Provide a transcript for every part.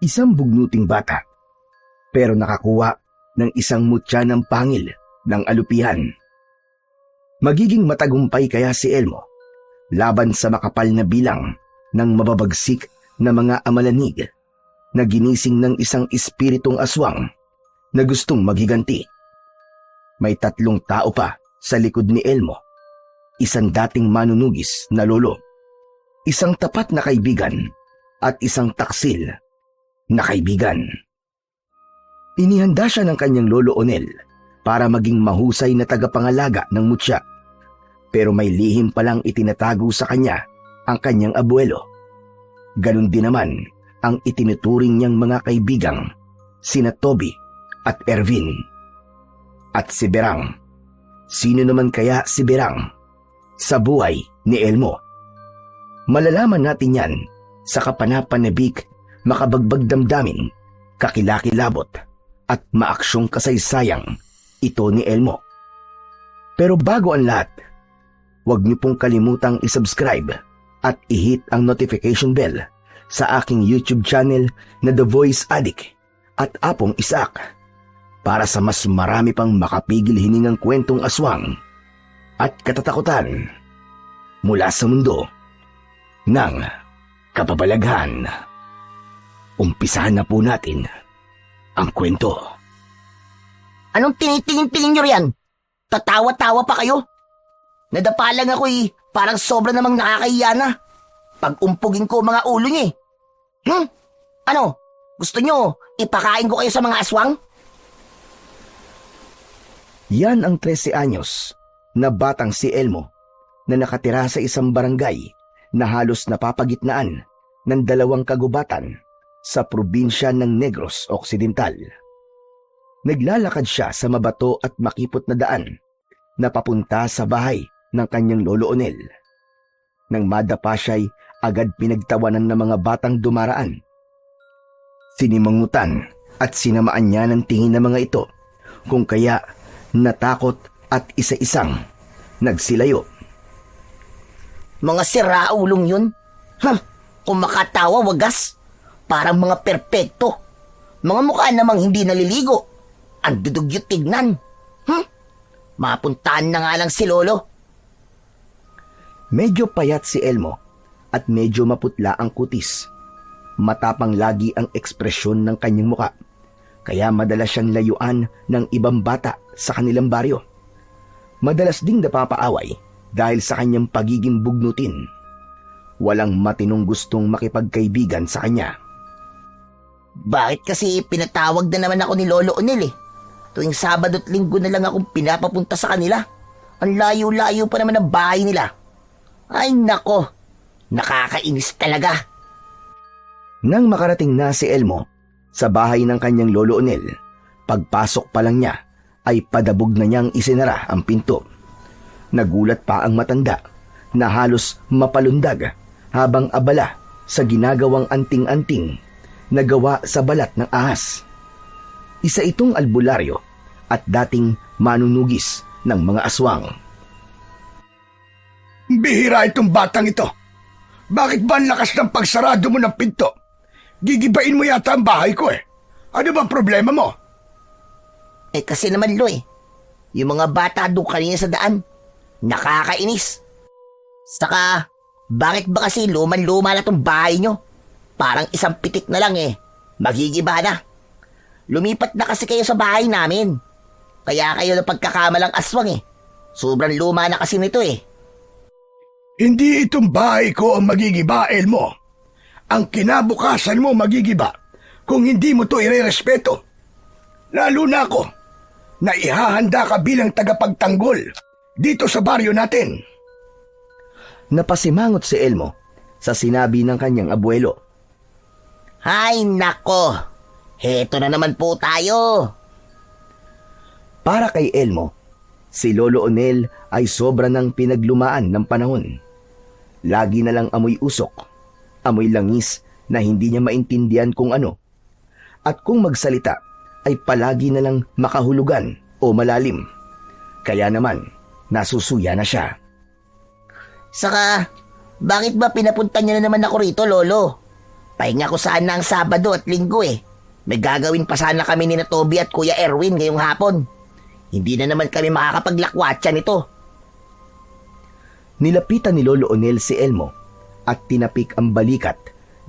Isang bugnuting bata, pero nakakuha ng isang mutya ng pangil ng alupihan. Magiging matagumpay kaya si Elmo laban sa makapal na bilang ng mababagsik na mga amalanig na ginising ng isang espiritong aswang na gustong maghiganti. May 3 tao pa sa likod ni Elmo. Isang dating manunugis na lolo, isang tapat na kaibigan, at isang taksil na kaibigan. Inihanda siya ng kanyang lolo Onel para maging mahusay na tagapangalaga ng mutya. Pero may lihim palang itinatago sa kanya ang kanyang abuelo. Ganon din naman ang itinuturing niyang mga kaibigang sina Toby at Ervin. At si Berang. Sino naman kaya si Berang sa buhay ni Elmo? Malalaman natin yan sa kapanapanabik, makabagbag damdamin, kakilakilabot at maaksyong kasaysayang ito ni Elmo. Pero bago ang lahat, huwag niyo pong kalimutang isubscribe at i-hit ang notification bell sa aking YouTube channel na The Voice Addict at Apong Isaac para sa mas marami pang makapigil hiningang kwentong aswang at katatakutan mula sa mundo ng kababalaghan. Umpisahan na po natin ang kwento. Anong tinitingin-tingin nyo riyan? Tatawa-tawa pa kayo? Nadapa lang ako parang sobra namang nakakahiya na. Pag umpugin ko mga ulo niya Ano? Gusto nyo ipakain ko kayo sa mga aswang? Yan ang 13 anyos na batang si Elmo na nakatira sa isang barangay na halos napapagitnaan ng 2 kagubatan sa probinsya ng Negros Occidental. Naglalakad siya sa mabato at makipot na daan na papunta sa bahay ng kanyang lolo Onel. Nang madapa siya'y agad pinagtawanan ng mga batang dumaraan. Sinimangutan at sinamaan niya ng tingin ng mga ito, kung kaya natakot at isa-isang nagsilayo. Mga siraulong yun? Kung makatawa wagas, parang mga perpekto. Mga mukha namang hindi naliligo. Ang dudugyot tignan. Mapuntahan na nga lang si lolo. Medyo payat si Elmo at medyo maputla ang kutis. Matapang lagi ang ekspresyon ng kanyang muka, kaya madalas siyang layuan ng ibang bata sa kanilang baryo. Madalas ding napapaaway dahil sa kanyang pagiging bugnutin. Walang matinong gustong makipagkaibigan sa kanya. Bakit kasi pinatawag na naman ako ni Lolo Onel Tuwing Sabado at Linggo na lang akong pinapapunta sa kanila. Ang layo-layo pa naman ang bahay nila. Ay nako, nakakainis talaga. Nang makarating na si Elmo sa bahay ng kanyang lolo Onel, pagpasok pa lang niya ay padabog na niyang isinara ang pinto. Nagulat pa ang matanda na halos mapalundag habang abala sa ginagawang anting-anting na gawa sa balat ng ahas. Isa itong albularyo at dating manunugis ng mga aswang. Bihira itong batang ito. Bakit ba ang lakas ng pagsarado mo ng pinto? Gigibain mo yata ang bahay ko Ano ba problema mo? Kasi naman Lo yung mga bata doon kanina sa daan, nakakainis. Saka, bakit ba kasi luman-luma na itong bahay nyo? Parang isang pitik na lang magigiba na. Lumipat na kasi kayo sa bahay namin. Kaya kayo na pagkakamalang aswang Sobrang luma na kasi nito Hindi itong bahay ko ang magigiba, Elmo. Ang kinabukasan mo magigiba kung hindi mo to irerespeto. Lalo na ako na ihahanda ka bilang tagapagtanggol dito sa baryo natin. Napasimangot si Elmo sa sinabi ng kanyang abuelo. Ay nako, heto na naman po tayo. Para kay Elmo, si Lolo Onel ay sobra ng pinaglumaan ng panahon. Lagi na lang amoy usok, amoy langis na hindi niya maintindihan kung ano. At kung magsalita ay palagi na lang makahulugan o malalim. Kaya naman, nasusuya na siya. Saka, bakit ba pinapunta niyo na naman ako rito, Lolo? Pahinga ko sana ang Sabado at Linggo eh. May gagawin pa sana kami ni na Toby at Kuya Erwin ngayong hapon. Hindi na naman kami makakapaglakwatsa nito. Nilapitan ni Lolo Onel si Elmo at tinapik ang balikat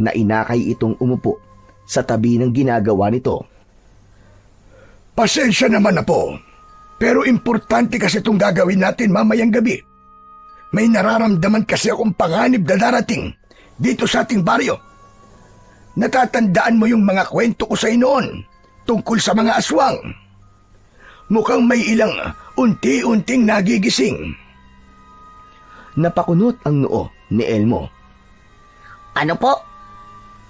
na inakay itong umupo sa tabi ng ginagawa nito. Pasensya naman na po. Pero importante kasi itong gagawin natin mamayang gabi. May nararamdaman kasi akong panganib na darating dito sa ating baryo. Natatandaan mo yung mga kwento ko sa noon tungkol sa mga aswang. Mukhang may ilang unti-unting nagigising. Napakunot ang noo ni Elmo. Ano po?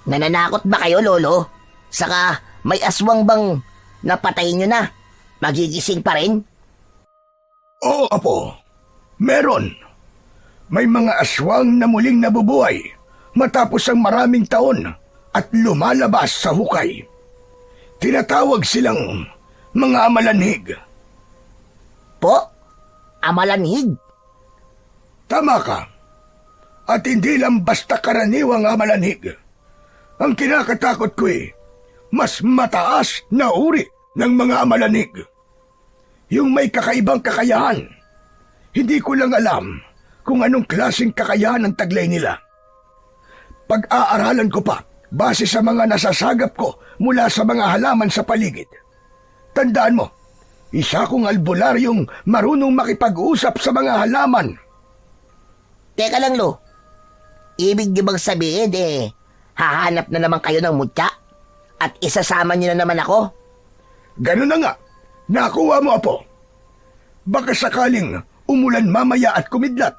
Nananakot ba kayo, Lolo? Saka may aswang bang napatay nyo na? Magigising pa rin? Oo, Apo. Meron. May mga aswang na muling nabubuhay matapos ang maraming taon at lumalabas sa hukay. Tinatawag silang mga amalanhig. Po? Amalanhig? Tama ka. At hindi lang basta karaniwang amalanhig. Ang kinakatakot ko mas mataas na uri ng mga amalanhig. Yung may kakaibang kakayahan. Hindi ko lang alam kung anong klaseng kakayahan ang taglay nila. Pag-aaralan ko pa base sa mga nasasagap ko mula sa mga halaman sa paligid. Tandaan mo, isa kong albularyong marunong makipag-usap sa mga halaman. Teka lang, Lo. Ibig niyo bang sabihin, hahanap na naman kayo ng mutya? At isasama niyo na naman ako? Ganun na nga. Nakuha mo, Apo. Baka sakaling umulan mamaya at kumidlat.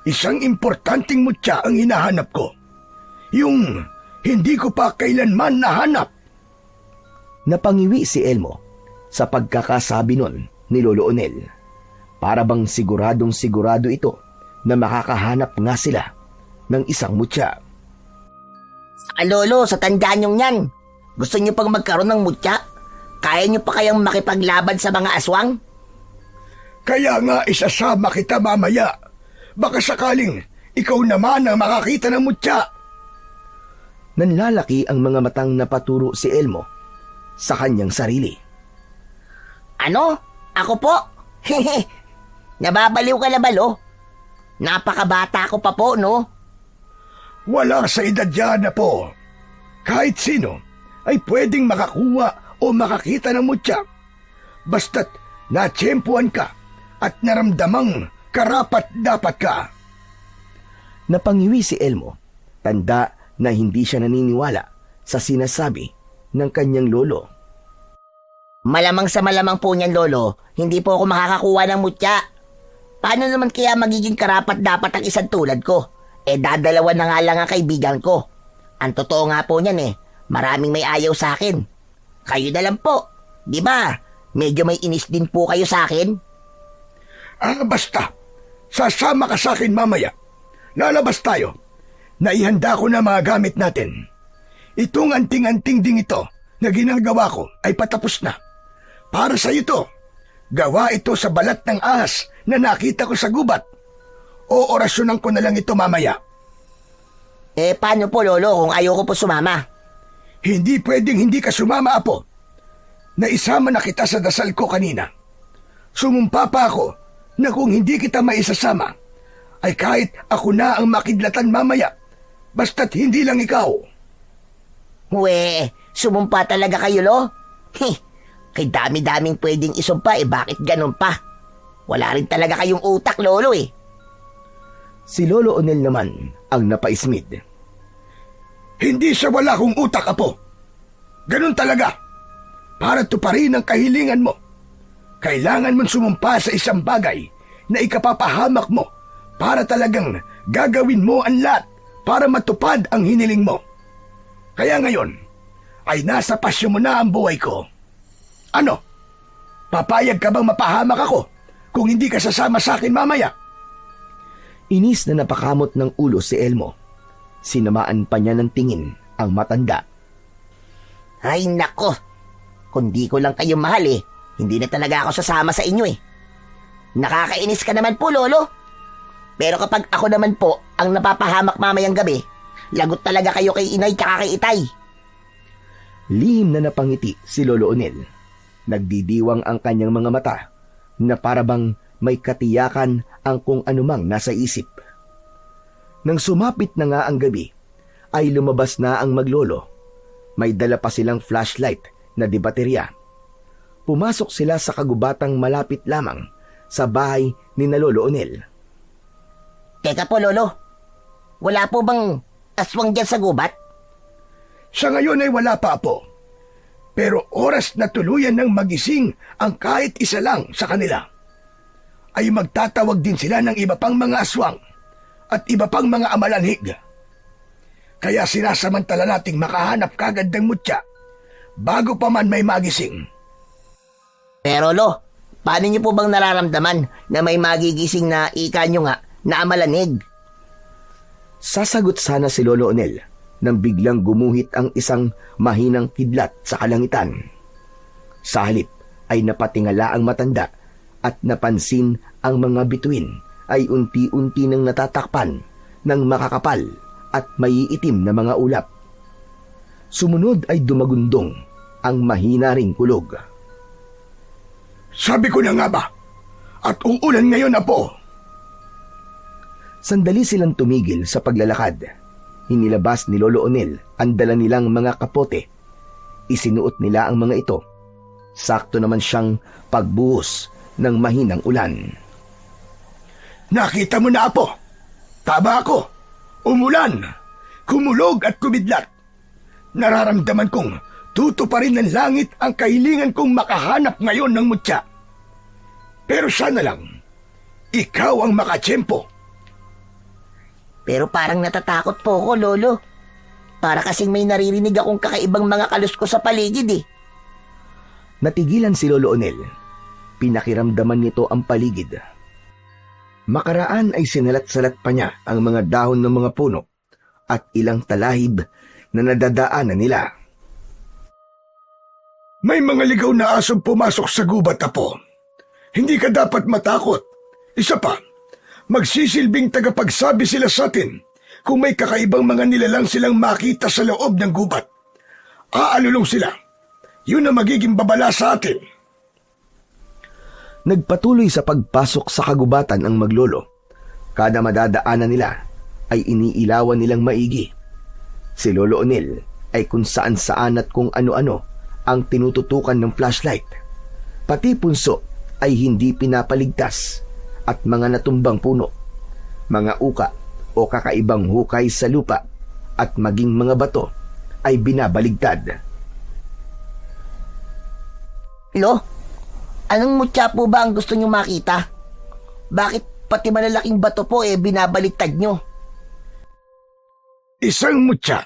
Isang importanteng mutya ang hinahanap ko. Yung hindi ko pa kailanman nahanap. Napangiwi si Elmo sa pagkakasabi nun ni Lolo Onel. Para bang siguradong sigurado ito na makakahanap nga sila ng isang mutya. Lolo, sa tandaan nyo yan. Gusto nyo pang magkaroon ng mutya? Kaya nyo pa kayang makipaglaban sa mga aswang? Kaya nga isasama kita mamaya. Baka sakaling ikaw naman ang makakita ng mutya. Nanlalaki ang mga matang napaturo si Elmo sa kanyang sarili. Ano? Ako po? Hehe. Nababaliw ka na ba, Lo? Napakabata ko pa po, no? Wala sa edad yan na po. Kahit sino ay pwedeng makakuha o makakita ng mutya. Basta't natsyempuan ka at naramdamang karapat-dapat ka. Napangiwi si Elmo, tanda na hindi siya naniniwala sa sinasabi ng kanyang lolo. Malamang sa malamang po niyan, Lolo, hindi po ako makakakuha ng mutya. Paano naman kaya magiging karapat-dapat ang isang tulad ko? Dadalawa na nga lang ang kaibigan ko. Ang totoo nga po niyan maraming may ayaw sa akin. Kayo na lang po. Di ba? Medyo may inis din po kayo sa akin. Basta. Sasama ka sa akin mamaya. Lalabas tayo. Naihanda ko na mga gamit natin. Itong anting-anting ding ito na ginagawa ko ay patapos na. Para sa ito. Gawa ito sa balat ng ahas na nakita ko sa gubat. O orasyonan ko na lang ito mamaya. Paano po, Lolo, kung ayoko po sumama? Hindi pwedeng hindi ka sumama, Apo. Naisama na kita sa dasal ko kanina. Sumumpa pa ako na kung hindi kita maisasama, ay kahit ako na ang makidlatan mamaya, basta't hindi lang ikaw. Sumumpa talaga kayo, Lo? Kay dami-daming pwedeng isumpa, bakit ganun pa? Wala rin talaga kayong utak, Lolo, Si Lolo Onel naman ang napaismid. Hindi siya wala kong utak, Apo. Ganun talaga. Para tuparin ang kahilingan mo, kailangan mong sumumpa sa isang bagay na ikapapahamak mo para talagang gagawin mo ang lahat para matupad ang hiniling mo. Kaya ngayon, ay nasa pasyo mo na ang buhay ko. Ano? Papayag ka bang mapahamak ako kung hindi ka sasama sa akin mamaya? Inis na napakamot ng ulo si Elmo. Sinamaan pa niya ng tingin ang matanda. Ay nako, kung di ko lang kayo mahal hindi na talaga ako sasama sa inyo Nakakainis ka naman po, Lolo. Pero kapag ako naman po ang napapahamak mamayang gabi, Lagot talaga kayo kay inay tsaka kay itay. Lihim na napangiti si Lolo Onel. Nagdidiwang ang kanyang mga mata na parabang may katiyakan ang kung anumang nasa isip. Nang sumapit na nga ang gabi, ay lumabas na ang maglolo. May dala pa silang flashlight na di baterya. Pumasok sila sa kagubatang malapit lamang sa bahay ni na Lolo Onel. Teka po, Lolo. Wala po bang aswang dyan sa gubat? Sa ngayon ay wala pa, Apo. Pero oras na tuluyan ng magising ang kahit isa lang sa kanila, ay magtatawag din sila ng iba pang mga aswang at iba pang mga amalanhig. Kaya sinasamantala nating makahanap kagad ng mutya bago pa man may magising. Pero Lo, paano niyo po bang nararamdaman na may magigising na ika nyo nga na amalanig? Sasagot sana si Lolo Onel nang biglang gumuhit ang isang mahinang kidlat sa kalangitan. Sa halip ay napatingala ang matanda at napansin ang mga bituin ay unti-unti nang natatakpan ng makakapal at maiitim na mga ulap. Sumunod ay dumagundong ang mahina ring kulog. Sabi ko na nga ba? At uulan ngayon, Apo. Sandali silang tumigil sa paglalakad. Hinilabas ni Lolo Onel ang dala nilang mga kapote. Isinuot nila ang mga ito. Sakto naman siyang pagbuhos ng mahinang ulan. Nakita mo na, Apo. Tama ako. Umulan, kumulog at kumidlat. Nararamdaman kong tuto pa rin ng langit ang kahilingan kong makahanap ngayon ng mutya. Pero sana lang, ikaw ang makatsyempo. Pero parang natatakot po ako, Lolo. Para kasing may naririnig akong kakaibang mga kalusko sa paligid eh. Natigilan si Lolo Onel. Pinakiramdaman nito ang paligid. Makaraan ay sinalat-salat pa niya ang mga dahon ng mga puno at ilang talahib na nadadaanan nila. May mga ligaw na asong pumasok sa gubat, Apo. Hindi ka dapat matakot. Isa pa, magsisilbing tagapagsabi sila sa atin kung may kakaibang mga nilalang silang makita sa loob ng gubat. Aalulong sila. Yun ang magiging babala sa atin. Nagpatuloy sa pagpasok sa kagubatan ang maglolo. Kada madadaanan nila ay iniilawan nilang maigi. Si Lolo Onel ay kung saan-saan at kung ano-ano ang tinututukan ng flashlight. Pati punso ay hindi pinapaligtas at mga natumbang puno, mga uka o kakaibang hukay sa lupa at maging mga bato ay binabaligtad. Lo, anong mutya po ba ang gusto nyo makita? Bakit pati malalaking bato po binabaliktad nyo? Isang mutya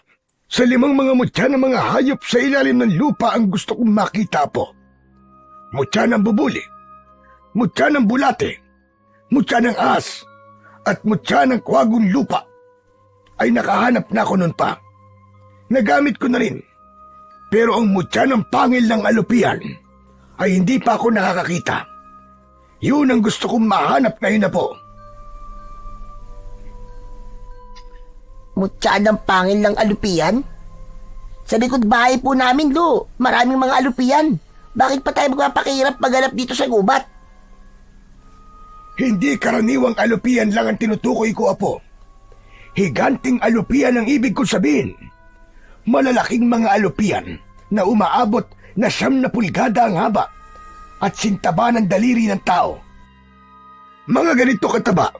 sa 5 mga mutya ng mga hayop sa ilalim ng lupa ang gusto kong makita, po. Mutya ng bubuli, mutya ng bulate, mutya ng ahas, at mutya ng kwagong lupa. Ay nakahanap na ako nun pa. Nagamit ko na rin. Pero ang mutya ng pangil ng alupian ay hindi pa ako nakakakita. Yun ang gusto kong mahanap ngayon na po. Mutya ng pangil ng alupian? Sa likod bahay po namin, Lo. Maraming mga alupian. Bakit pa tayo magpapakahirap maghanap dito sa gubat? Hindi karaniwang alupian lang ang tinutukoy ko, Apo. Higanting alupian ang ibig kong sabihin. Malalaking mga alupian na umaabot na 9 pulgada ang haba at sintaba ng daliri ng tao. Mga ganito kataba,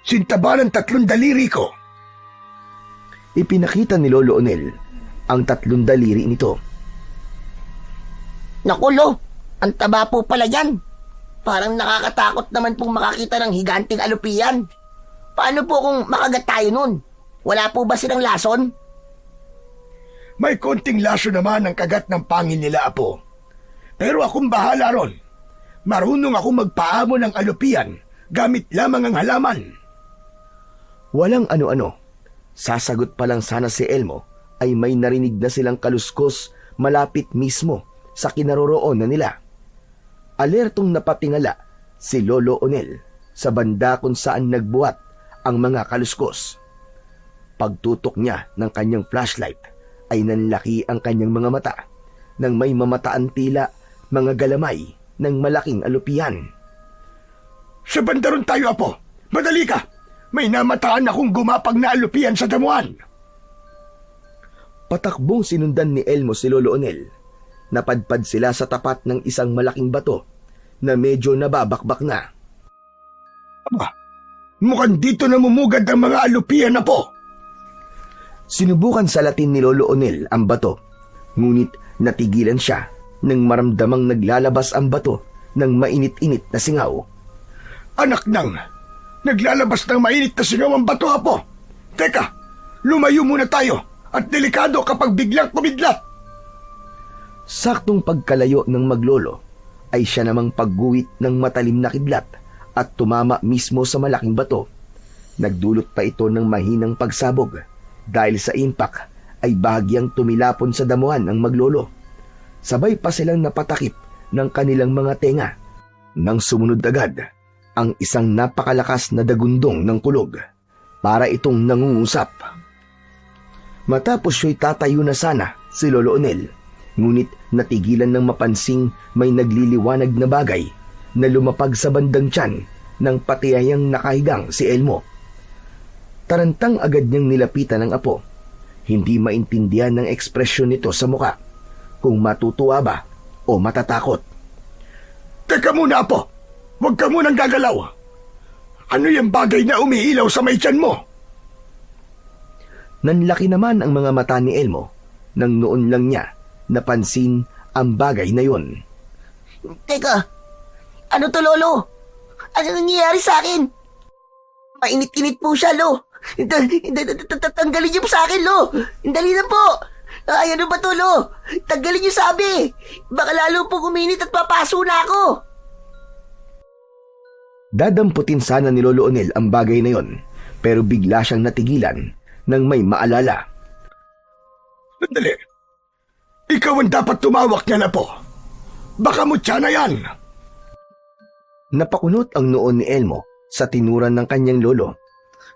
sintaba ng 3 daliri ko. Ipinakita ni Lolo Onel ang 3 daliri nito. Naku, Lo, ang taba po pala yan. Parang nakakatakot naman pong makakita ng higanting alupian. Paano po kung makagat tayo nun? Wala po ba silang lason? May konting laso naman ang kagat ng pangil nila, Apo. Pero akong bahala ron. Marunong akong magpaamo ng alupian gamit lamang ang halaman. Walang ano-ano. Sasagot pa lang sana si Elmo ay may narinig na silang kaluskos malapit mismo sa kinaroroonan nila. Alertong napatingala si Lolo Onel sa banda kung saan nagbuhat ang mga kaluskos. Pagtutok niya ng kanyang flashlight ay nanlaki ang kanyang mga mata nang may mamataan tila mga galamay ng malaking alupihan. Sa bandaron tayo, Apo. Madali ka. May namataan akong gumapag na alupian sa damuhan. Patakbong sinundan ni Elmo si Lolo Onel. Napadpad sila sa tapat ng isang malaking bato na medyo nababakbak na. Aba, mukhang dito namumugad ang mga alupian, Apo. Sinubukan sa latin ni Lolo Onel ang bato, ngunit natigilan siya nang maramdamang naglalabas ang bato ng mainit-init na singaw. Anak nang, naglalabas ng mainit na singaw ang bato, Apo. Teka, lumayo muna tayo at delikado kapag biglang kumidlat. Saktong pagkalayo ng maglolo ay siya namang pagguwit ng matalim na kidlat at tumama mismo sa malaking bato. Nagdulot pa ito ng mahinang pagsabog dahil sa impact ay bahagyang tumilapon sa damuhan ang maglolo. Sabay pa silang napatakip ng kanilang mga tenga nang sumunod agad ang isang napakalakas na dagundong ng kulog para itong nangungusap. Matapos siya'y tatayo na sana si Lolo Onel, ngunit natigilan ng mapansing may nagliliwanag na bagay na lumapag sa bandang tiyan ng patiyayang nakahigang si Elmo. Tarantang agad niyang nilapitan ng apo. Hindi maintindihan ng ekspresyon nito sa muka, kung matutuwa ba o matatakot. Teka muna, Apo. Huwag ka munang gagalaw. Ano yung bagay na umiilaw sa may tiyan mo? Nanlaki naman ang mga mata ni Elmo nang noon lang niya napansin ang bagay na yon. Teka, ano to, Lolo? Ano nangyayari sa akin? Mainit-init po siya, Lo. Tanggalin niyo po sa akin, Lo. Dali na po. Ay, ano ba to, Lo? Tanggalin niyo sabi. Baka lalo po uminit at papaso na ako. Dadamputin sana ni Lolo Onel ang bagay na yon, pero bigla siyang natigilan nang may maalala. Sandali. Ikaw ang dapat tumawak niya, Apo. Baka mutya na yan. Napakunot ang noon ni Elmo sa tinuran ng kanyang lolo,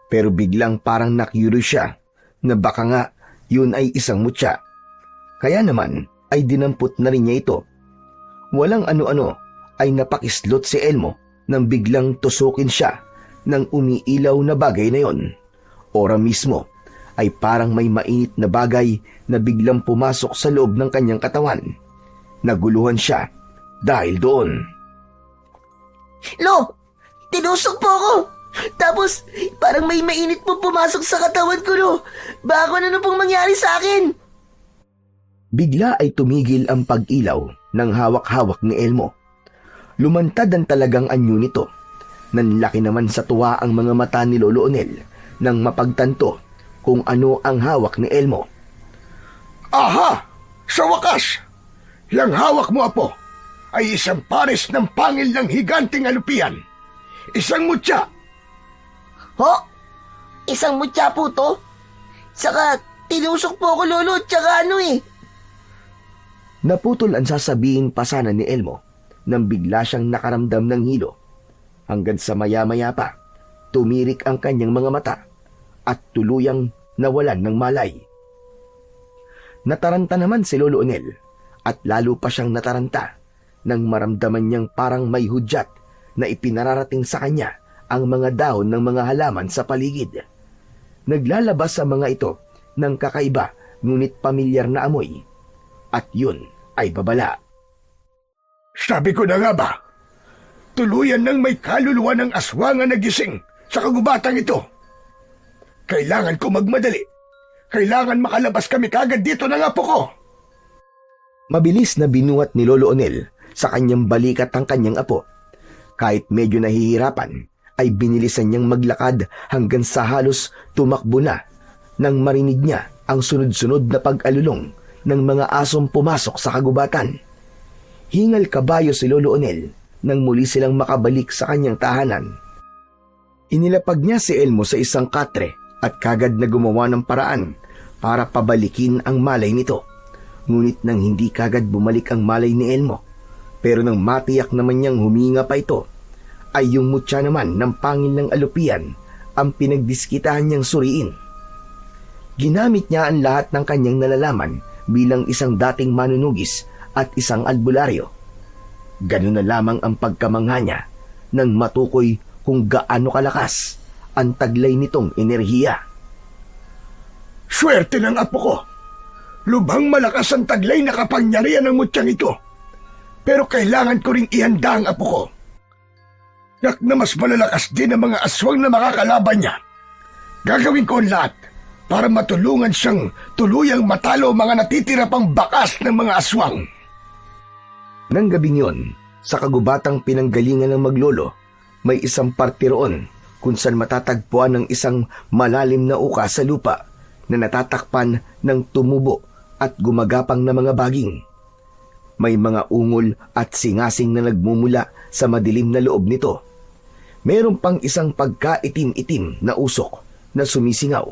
pero biglang parang na-curious siya na baka nga yun ay isang mutya. Kaya naman ay dinampot na rin niya ito. Walang ano-ano ay napakislot si Elmo nang biglang tusukin siya ng umiilaw na bagay na yon. Ora mismo ay parang may mainit na bagay na biglang pumasok sa loob ng kanyang katawan. Naguluhan siya dahil doon. Lo, tinusok po ako. Tapos, parang may mainit po pumasok sa katawan ko, Lo. Baka ano pong mangyari sa akin? Bigla ay tumigil ang pag-ilaw ng hawak-hawak ni Elmo. Lumantad ang talagang anyo nito. Nanlaki naman sa tuwa ang mga mata ni Lolo Onel nang mapagtanto kung ano ang hawak ni Elmo. Aha! Sa wakas! Yang hawak mo, Apo, ay isang pares ng pangil ng higanting alupian. Isang mutya. Ho? Isang mutya po to? Saka, tinusok po ako, Lolo, tsaka ano eh. Naputol ang sasabihin pa sana ni Elmo nang bigla siyang nakaramdam ng hilo. Hanggang sa maya-maya pa, tumirik ang kanyang mga mata at tuluyang nawalan ng malay. Nataranta naman si Lolo Onel at lalo pa siyang nataranta nang maramdaman niyang parang may hudyat na ipinararating sa kanya ang mga dahon ng mga halaman sa paligid. Naglalabas sa mga ito ng kakaiba ngunit pamilyar na amoy. At yun ay babala. Sabi ko na nga ba, tuluyan ng may kaluluwa ng aswangan na gising sa kagubatang ito. Kailangan ko magmadali. Kailangan makalabas kami kagad dito ng apo ko. Mabilis na binuhat ni Lolo Onel sa kanyang balikat ang kanyang apo. Kahit medyo nahihirapan, ay binilisan niyang maglakad hanggang sa halos tumakbo na nang marinig niya ang sunod-sunod na pag-alulong ng mga asong pumasok sa kagubatan. Hingal kabayo si Lolo Onel nang muli silang makabalik sa kanyang tahanan. Inilapag niya si Elmo sa isang katre at kagad na gumawa ng paraan para pabalikin ang malay nito. Ngunit nang hindi kagad bumalik ang malay ni Elmo, pero nang matiyak naman niyang huminga pa ito, ay yung mutya naman ng pangil ng alupian ang pinagdiskitahan niyang suriin. Ginamit niya ang lahat ng kanyang nalalaman bilang isang dating manunugis at isang albularyo. Ganun na lamang ang pagkamangha niya nang matukoy kung gaano kalakas ang taglay nitong enerhiya. Swerte ng apo ko. Lubhang malakas ang taglay na kapangyarihan ng mutyang ito. Pero kailangan ko ring ihanda ang apo ko. Yak na mas malalakas din ang mga aswang na makakalaban niya. Gagawin ko ang lahat para matulungan siyang tuluyang matalo mga natitira pang bakas ng mga aswang. Nang gabing yon, sa kagubatang pinanggalingan ng maglolo, may isang parte roon kung saan matatagpuan ng isang malalim na uka sa lupa na natatakpan ng tumubo at gumagapang na mga baging. May mga ungol at singasing na nagmumula sa madilim na loob nito. Meron pang isang pagkaitim-itim na usok na sumisingaw,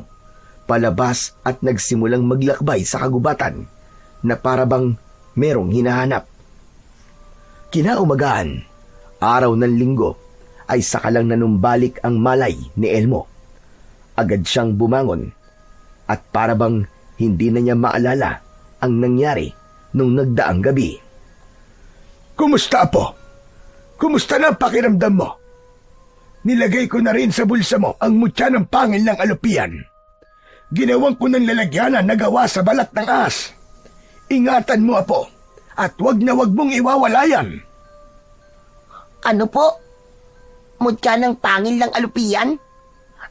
palabas at nagsimulang maglakbay sa kagubatan na parabang merong hinahanap. Kinaumagahan, araw ng linggo, ay sakalang nanumbalik ang malay ni Elmo. Agad siyang bumangon at parabang hindi na niya maalala ang nangyari nung nagdaang gabi. Kumusta, apo? Kumusta na ang pakiramdam mo? Nilagay ko na rin sa bulsa mo ang mutya ng pangil ng alupian. Ginawang ko ng lalagyanan na gawa sa balat ng ahas. Ingatan mo, apo, at wag na wag mong iwawala yan. Ano po? Mutya ng pangil ng alupian?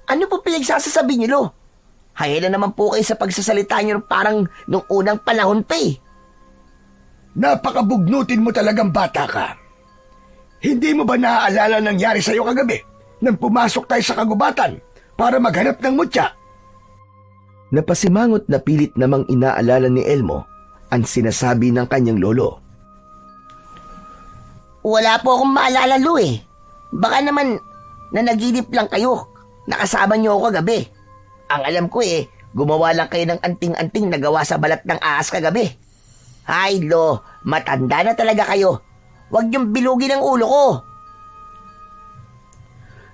Ano po pinagsasasabi niyo, Lo? Hayala naman po kayo sa pagsasalita niyo parang nung unang panahon pa eh. Napakabugnutin mo talagang bata ka. Hindi mo ba naaalala nangyari sa'yo kagabi nang pumasok tayo sa kagubatan para maghanap ng mutya? Napasimangot na pilit namang inaalala ni Elmo ang sinasabi ng kanyang lolo. Wala po akong maalala, Lo eh. Baka naman nanaginip lang kayo. Nakasama niyo ako kagabi. Ang alam ko eh, gumawa lang kayo ng anting-anting na gawa sa balat ng ahas kagabi. Hay, Lo, matanda na talaga kayo. Huwag niyong bilugin ang ulo ko.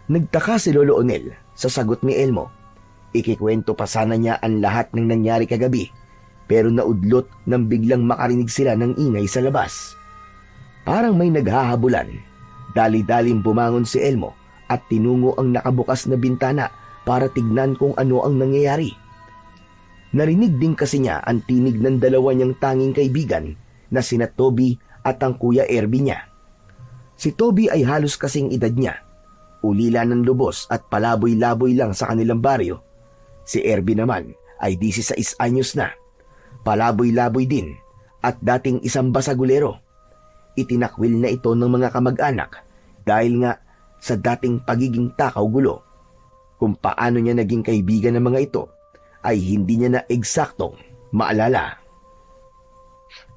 Nagtaka si Lolo Onel sa sagot ni Elmo. Ikikwento pa sana niya ang lahat ng nangyari kagabi, pero naudlot nang biglang makarinig sila ng ingay sa labas. Parang may naghahabulan. Dali-daling bumangon si Elmo at tinungo ang nakabukas na bintana para tignan kung ano ang nangyayari. Narinig din kasi niya ang tinig ng dalawa niyang tanging kaibigan na sina Toby at ang Kuya Erby niya. Si Toby ay halos kasing edad niya. Ulila ng lubos at palaboy-laboy lang sa kanilang baryo. Si Erby naman ay 16 anyos na. Palaboy-laboy din at dating isang basagulero. Itinakwil na ito ng mga kamag-anak dahil nga sa dating pagiging takaw-gulo. Kung paano niya naging kaibigan ng mga ito ay hindi niya na eksaktong maalala.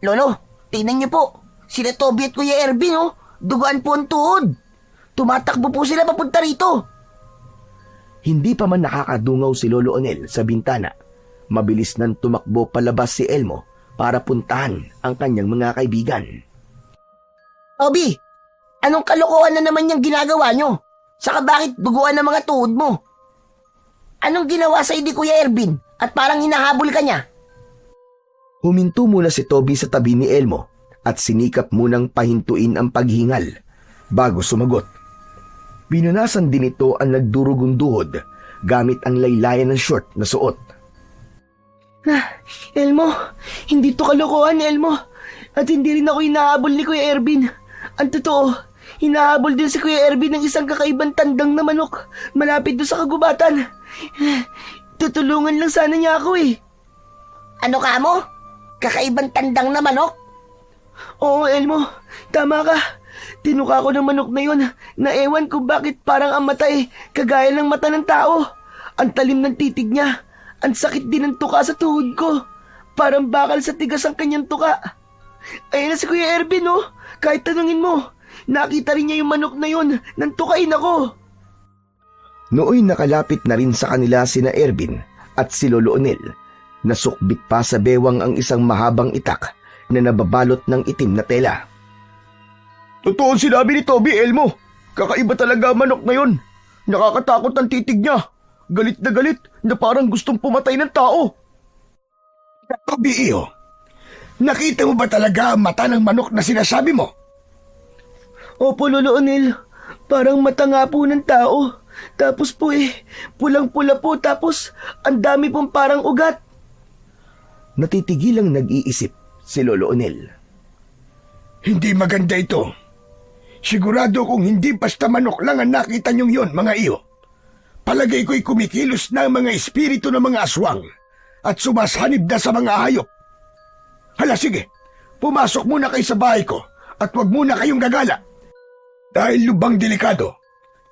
Lolo, tingnan niyo po. Sila Toby at Kuya Erby, no? Dugaan po ang tuhod. Tumatakbo po sila papunta rito. Hindi pa man nakakadungaw si Lolo Onel sa bintana, mabilis nang tumakbo palabas si Elmo para puntahan ang kanyang mga kaibigan. Toby, anong kalokohan na naman yung ginagawa nyo? Saka bakit duguan ang mga tuhod mo? Anong ginawa sa ni Kuya Ervin at parang hinahabol ka niya? Huminto muna si Toby sa tabi ni Elmo at sinikap munang pahintuin ang paghingal bago sumagot. Pinunasan din ito ang nagdurugong duhod gamit ang laylayan ng short na suot. Elmo, hindi to kalokohan, Elmo. At hindi rin ako hinahabol ni Kuya Ervin. Ang totoo, hinahabol din si Kuya Ervin ng isang kakaibang tandang na manok malapit doon sa kagubatan. Tutulungan lang sana niya ako eh. Ano ka mo? Kakaibang tandang na manok? Oo, Elmo, tama ka. Tinuka ko ng manok na yun na ewan kung bakit parang ang mata kagaya ng mata ng tao. Ang talim ng titig niya. Ang sakit din ng tuka sa tuhod ko. Parang bakal sa tigas ang kanyang tuka. Ayun na si Kuya Ervin, oh. Kahit tanungin mo, nakita rin niya yung manok na yun nang tukain ako. Nooy nakalapit na rin sa kanila sina Ervin at si Lolo Onel. Nasukbit pa sa bewang ang isang mahabang itak na nababalot ng itim na tela. Totoo sinabi ni Toby, Elmo. Kakaiba talaga ang manok na yun. Nakakatakot ang titig niya. Galit na parang gustong pumatay ng tao. Toby, iyo, nakita mo ba talaga ang mata ng manok na sinasabi mo? Opo, Lolo Onel. Parang mata nga po ng tao. Tapos po pulang-pula po tapos ang dami pong parang ugat. Natitigilang nag-iisip si Lolo Onel. Hindi maganda ito. Sigurado kung hindi basta manok lang ang nakita niyong yon, mga iyo. Palagay ko'y kumikilos na ang mga espiritu ng mga aswang at sumasanib na sa mga hayop. Hala, sige, pumasok muna kayo sa bahay ko at huwag muna kayong gagala. Dahil lubang delikado,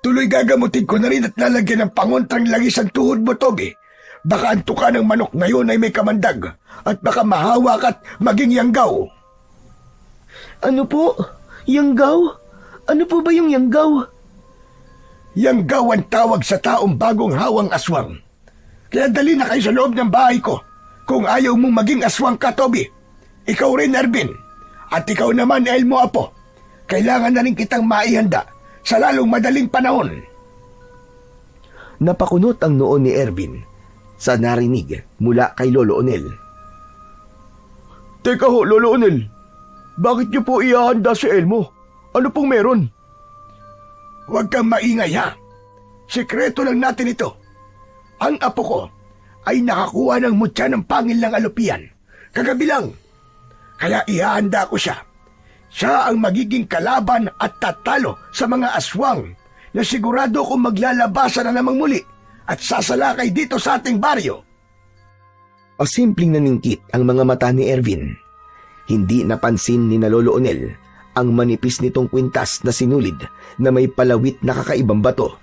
tuloy gagamutin ko na rin at lalagyan ng pangontang langis ang tuhod mo, Toby. Baka ang tuka ng manok ngayon ay may kamandag at baka mahawak at maging yanggaw. Ano po? Yanggaw? Ano po ba yung yanggaw? Yanggaw ang tawag sa taong bagong hawang aswang. Kaya dali na kayo sa loob ng bahay ko kung ayaw mong maging aswang ka, Toby. Ikaw rin, Ervin. At ikaw naman, Elmo Apo. Kailangan na rin kitang maihanda sa lalong madaling panahon. Napakunot ang noo ni Ervin sa narinig mula kay Lolo Onel. Teka ho, Lolo Onel. Bakit niyo po ihahanda si Elmo? Ano pong meron? Huwag kang maingay, ha? Sekreto lang natin ito. Ang apo ko ay nakakuha ng mutya ng pangil ng alupian. Kagabi lang. Kaya ihahanda ko siya. Siya ang magiging kalaban at tatalo sa mga aswang na sigurado kong maglalabasan na namang muli at sasalakay dito sa ating baryo. Simpleng naningkit ang mga mata ni Ervin. Hindi napansin ni na Lolo Onel ang manipis nitong kwintas na sinulid na may palawit na kakaibang bato.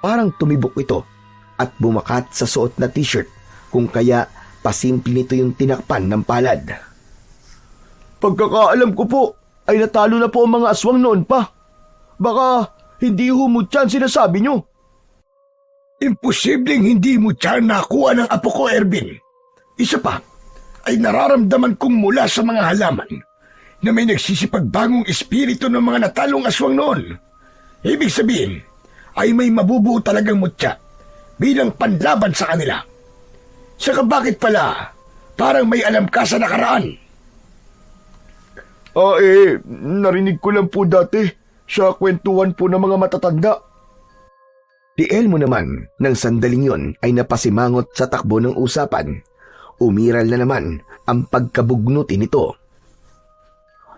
Parang tumibok ito at bumakat sa suot na t-shirt kung kaya pasimple nito yung tinakpan ng palad. Pagkakaalam ko po, ay natalo na po ang mga aswang noon pa. Baka hindi humutyan sinasabi nyo. Imposibleng hindi mo siya nakuha ng apo ko, Ervin. Isa pa, ay nararamdaman kong mula sa mga halaman na may nagsisipagbangong espiritu ng mga natalong aswang noon. Ibig sabihin, ay may mabubuo talagang mutya bilang panlaban sa kanila. Saka bakit pala, parang may alam ka sa nakaraan? Narinig ko lang po dati sa kwentuhan po ng mga matatanda. Si Elmo naman, nang sandaling yon ay napasimangot sa takbo ng usapan. Umiral na naman ang pagkabugnuti nito.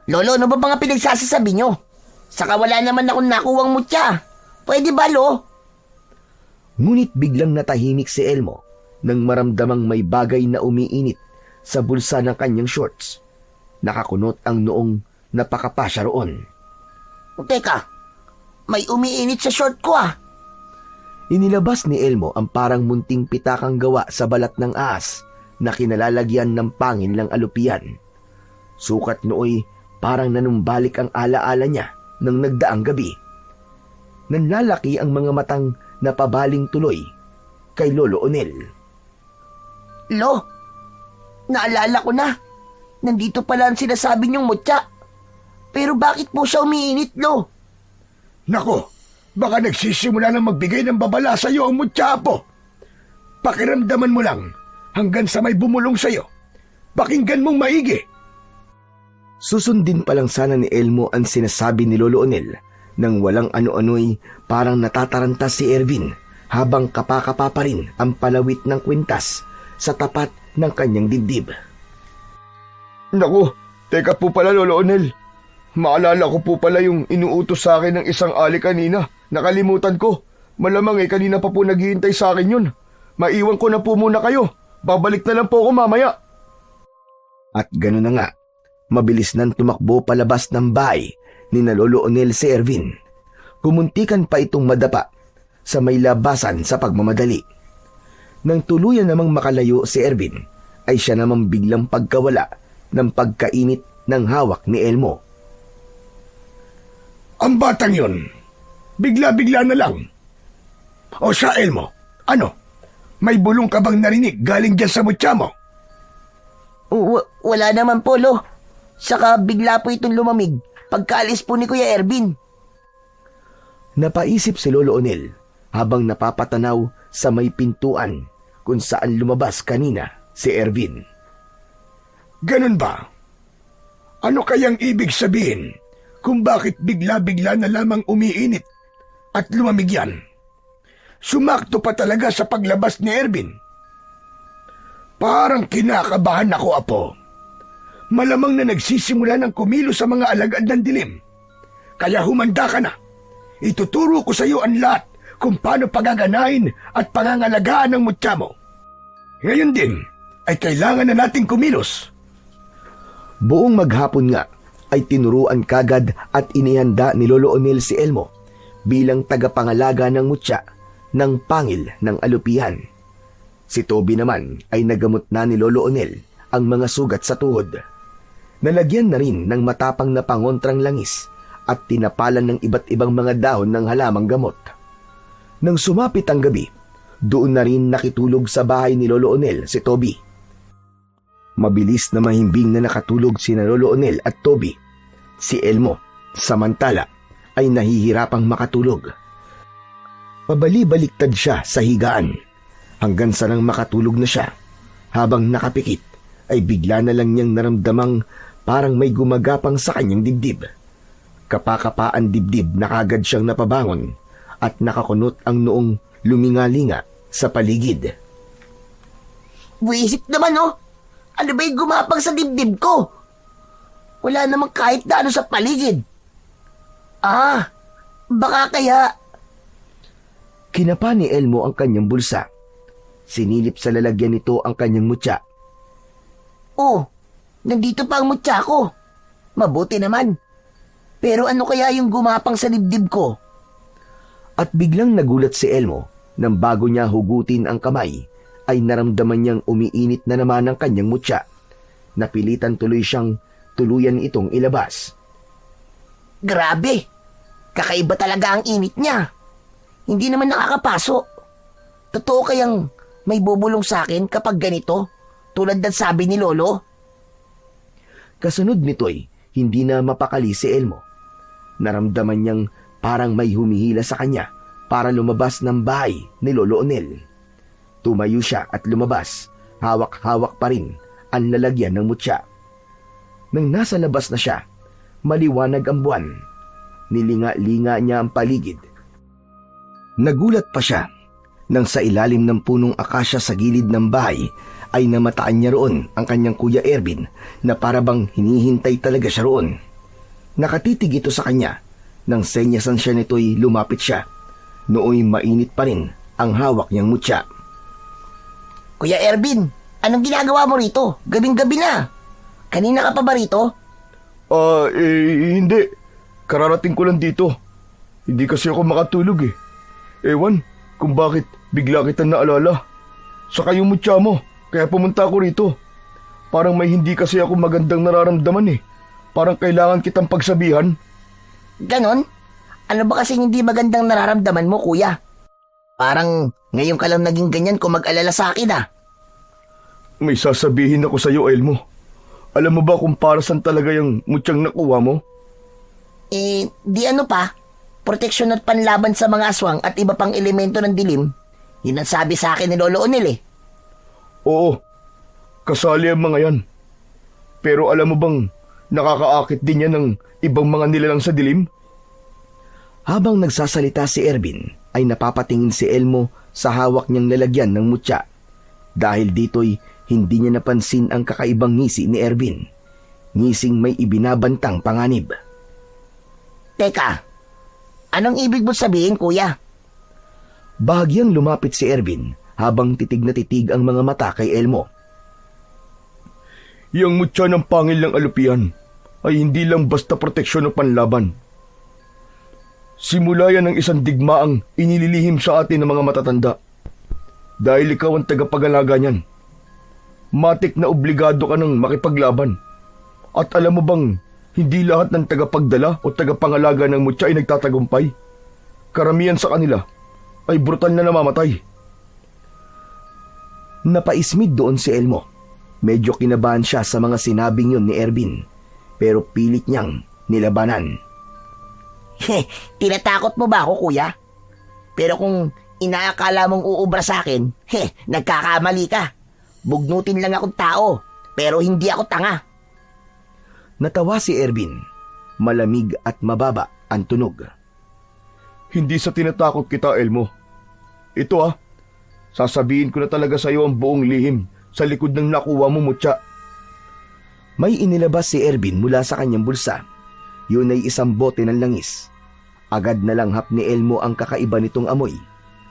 Lolo, ano ba mga pinagsasasabi nyo? Saka wala naman akong nakuwang mutya. Pwede ba, Lo? Ngunit biglang natahimik si Elmo nang maramdamang may bagay na umiinit sa bulsa ng kanyang shorts. Nakakunot ang noong napakapasya roon. Teka, may umiinit sa short ko ah. Inilabas ni Elmo ang parang munting pitakang gawa sa balat ng ahas na kinalalagyan ng pangin ng alupian. Sukat nooy parang nanumbalik ang alaala niya ng nagdaang gabi. Nanlalaki ang mga matang napabaling tuloy kay Lolo Onel. Lo, naalala ko na. Nandito pala ang sinasabi niyong mutya. Pero bakit po siya umiinit, Lo? Nako, baka nagsisimula na magbigay ng babala sa iyo ang mutya, Apo. Pakiramdaman mo lang hanggang sa may bumulong sa iyo. Pakinggan mong maigi. Susundin pa lang sana ni Elmo ang sinasabi ni Lolo Onel nang walang ano-ano'y parang natataranta si Ervin habang kapakapa pa rin ang palawit ng kwintas sa tapat ng kanyang dibdib. Naku, teka po pala, Lolo Onel. Maalala ko po pala yung inuutos sa akin ng isang ali kanina. Nakalimutan ko. Malamang kanina pa po naghihintay sa akin yun. Maiwan ko na po muna kayo. Babalik na lang po ako mamaya. At gano'n na nga, mabilis nang tumakbo palabas ng bahay ni na Lolo Onel si Ervin. Kumuntikan pa itong madapa sa may labasan sa pagmamadali. Nang tuluyan namang makalayo si Ervin, ay siya namang biglang pagkawala ng pagkainit ng hawak ni Elmo. Ang batang yun, bigla-bigla na lang. O siya, Elmo, ano? May bulong ka bang narinig galing dyan sa mutya mo? Wala naman po, Lo. Saka bigla po itong lumamig pagkaalis po ni Kuya Ervin. Napaisip si Lolo Onel habang napapatanaw sa may pintuan kung saan lumabas kanina si Ervin. Ganun ba? Ano kayang ibig sabihin kung bakit bigla-bigla na lamang umiinit at lumamig yan? Sumakto pa talaga sa paglabas ni Ervin. Parang kinakabahan ako, Apo. Malamang na nagsisimula ng kumilos sa mga alagad ng dilim. Kaya humanda ka na. Ituturo ko sa iyo ang lahat kung paano pagaganahin at pangangalagaan ng mutya mo. Ngayon din ay kailangan na nating kumilos. Buong maghapon nga ay tinuruan kagad at inihanda ni Lolo Onel si Elmo bilang tagapangalaga ng mutya ng pangil ng alupihan. Si Toby naman ay nagamot na ni Lolo Onel ang mga sugat sa tuhod. Nalagyan na rin ng matapang na pangontrang langis at tinapalan ng iba't ibang mga dahon ng halamang gamot. Nang sumapit ang gabi, doon na rin nakitulog sa bahay ni Lolo Onel si Toby. Mabilis na mahimbing na nakatulog sina Lolo Onel at Toby. Si Elmo, samantala, ay nahihirapang makatulog. Pabali-baliktad siya sa higaan hanggang sa nang makatulog na siya. Habang nakapikit ay bigla na lang niyang naramdamang parang may gumagapang sa kanyang dibdib. Kapakapaan dibdib na kagad siyang napabangon at nakakunot ang noong lumingalinga sa paligid. Buisip naman, oh. Ano ba yung gumapang sa dibdib ko? Wala namang kahit na ano sa paligid. Baka kaya... Kinapa ni Elmo ang kanyang bulsa. Sinilip sa lalagyan nito ang kanyang mutya. Oh, nandito pa ang mutya ko. Mabuti naman. Pero ano kaya yung gumapang sa dibdib ko? At biglang nagulat si Elmo nang bago niya hugutin ang kamay ay naramdaman niyang umiinit na naman ang kanyang mutya. Napilitan tuloy siyang tuluyan itong ilabas. Grabe! Kakaiba talaga ang init niya. Hindi naman nakakapaso. Totoo kayang may bubulong sa akin kapag ganito? Tulad ng sabi ni Lolo? Kasunod nito'y hindi na mapakali si Elmo. Naramdaman niyang parang may humihila sa kanya para lumabas ng bahay ni Lolo Onel. Tumayo siya at lumabas, hawak-hawak pa rin ang lalagyan ng mutya. Nang nasa labas na siya, maliwanag ang buwan. Nilinga-linga niya ang paligid. Nagulat pa siya nang sa ilalim ng punong akasya sa gilid ng bahay ay namataan niya roon ang kanyang kuya Ervin na parabang hinihintay talaga siya roon. Nakatitig ito sa kanya nang senyasan siya nito'y lumapit siya. Nooy mainit pa rin ang hawak niyang mutya. Kuya Ervin, anong ginagawa mo rito? Gabing-gabi na. Kanina ka pa ba rito? Hindi. Kararating ko lang dito. Hindi kasi ako makatulog eh. Ewan kung bakit bigla kita naalala. Saka yung mutya mo, kaya pumunta ako rito. Parang may hindi kasi ako magandang nararamdaman eh. Parang kailangan kitang pagsabihan. Ganon? Ano ba kasi hindi magandang nararamdaman mo, kuya? Parang ngayon ka lang naging ganyan kung mag-alala sa akin, ah. May sasabihin ako sa'yo, Elmo. Alam mo ba kung para saan talaga yung mutyang nakuha mo? Di ano pa? Proteksyon at panlaban sa mga aswang at iba pang elemento ng dilim. Yun ang sabi sa akin ni Lolo Onel eh. Oo, kasali ang mga yan. Pero alam mo bang nakakaakit din yan ng ibang mga nilalang sa dilim? Habang nagsasalita si Ervin, ay napapatingin si Elmo sa hawak niyang lalagyan ng mutya. Dahil dito'y hindi niya napansin ang kakaibang ngisi ni Ervin. Ngising may ibinabantang panganib. Teka, anong ibig mo sabihin, kuya? Bahagyang lumapit si Ervin habang titig na titig ang mga mata kay Elmo. Yang mutya ng pangil ng alupihan ay hindi lang basta proteksyon o panlaban. Simula yan ng isang digmaang inililihim sa atin ng mga matatanda. Dahil ikaw ang tagapag-alaga niyan. Matik na obligado ka ng makipaglaban. At alam mo bang hindi lahat ng tagapagdala o tagapangalaga ng mutya ay nagtatagumpay? Karamihan sa kanila ay brutal na namamatay. Napaismid doon si Elmo. Medyo kinabahan siya sa mga sinabing yun ni Ervin. Pero pilit niyang nilabanan. Tinatakot mo ba ako, kuya? Pero kung inaakala mong uubra sa akin, nagkakamali ka. Bugnutin lang akong tao, pero hindi ako tanga. Natawa si Ervin. Malamig at mababa ang tunog. Hindi sa tinatakot kita, Elmo. Ito sasabihin ko na talaga sa iyo ang buong lihim sa likod ng nakuha mo, mutya. May inilabas si Ervin mula sa kanyang bulsa. Yun ay isang bote ng langis. Agad na langhap ni Elmo ang kakaiba nitong amoy.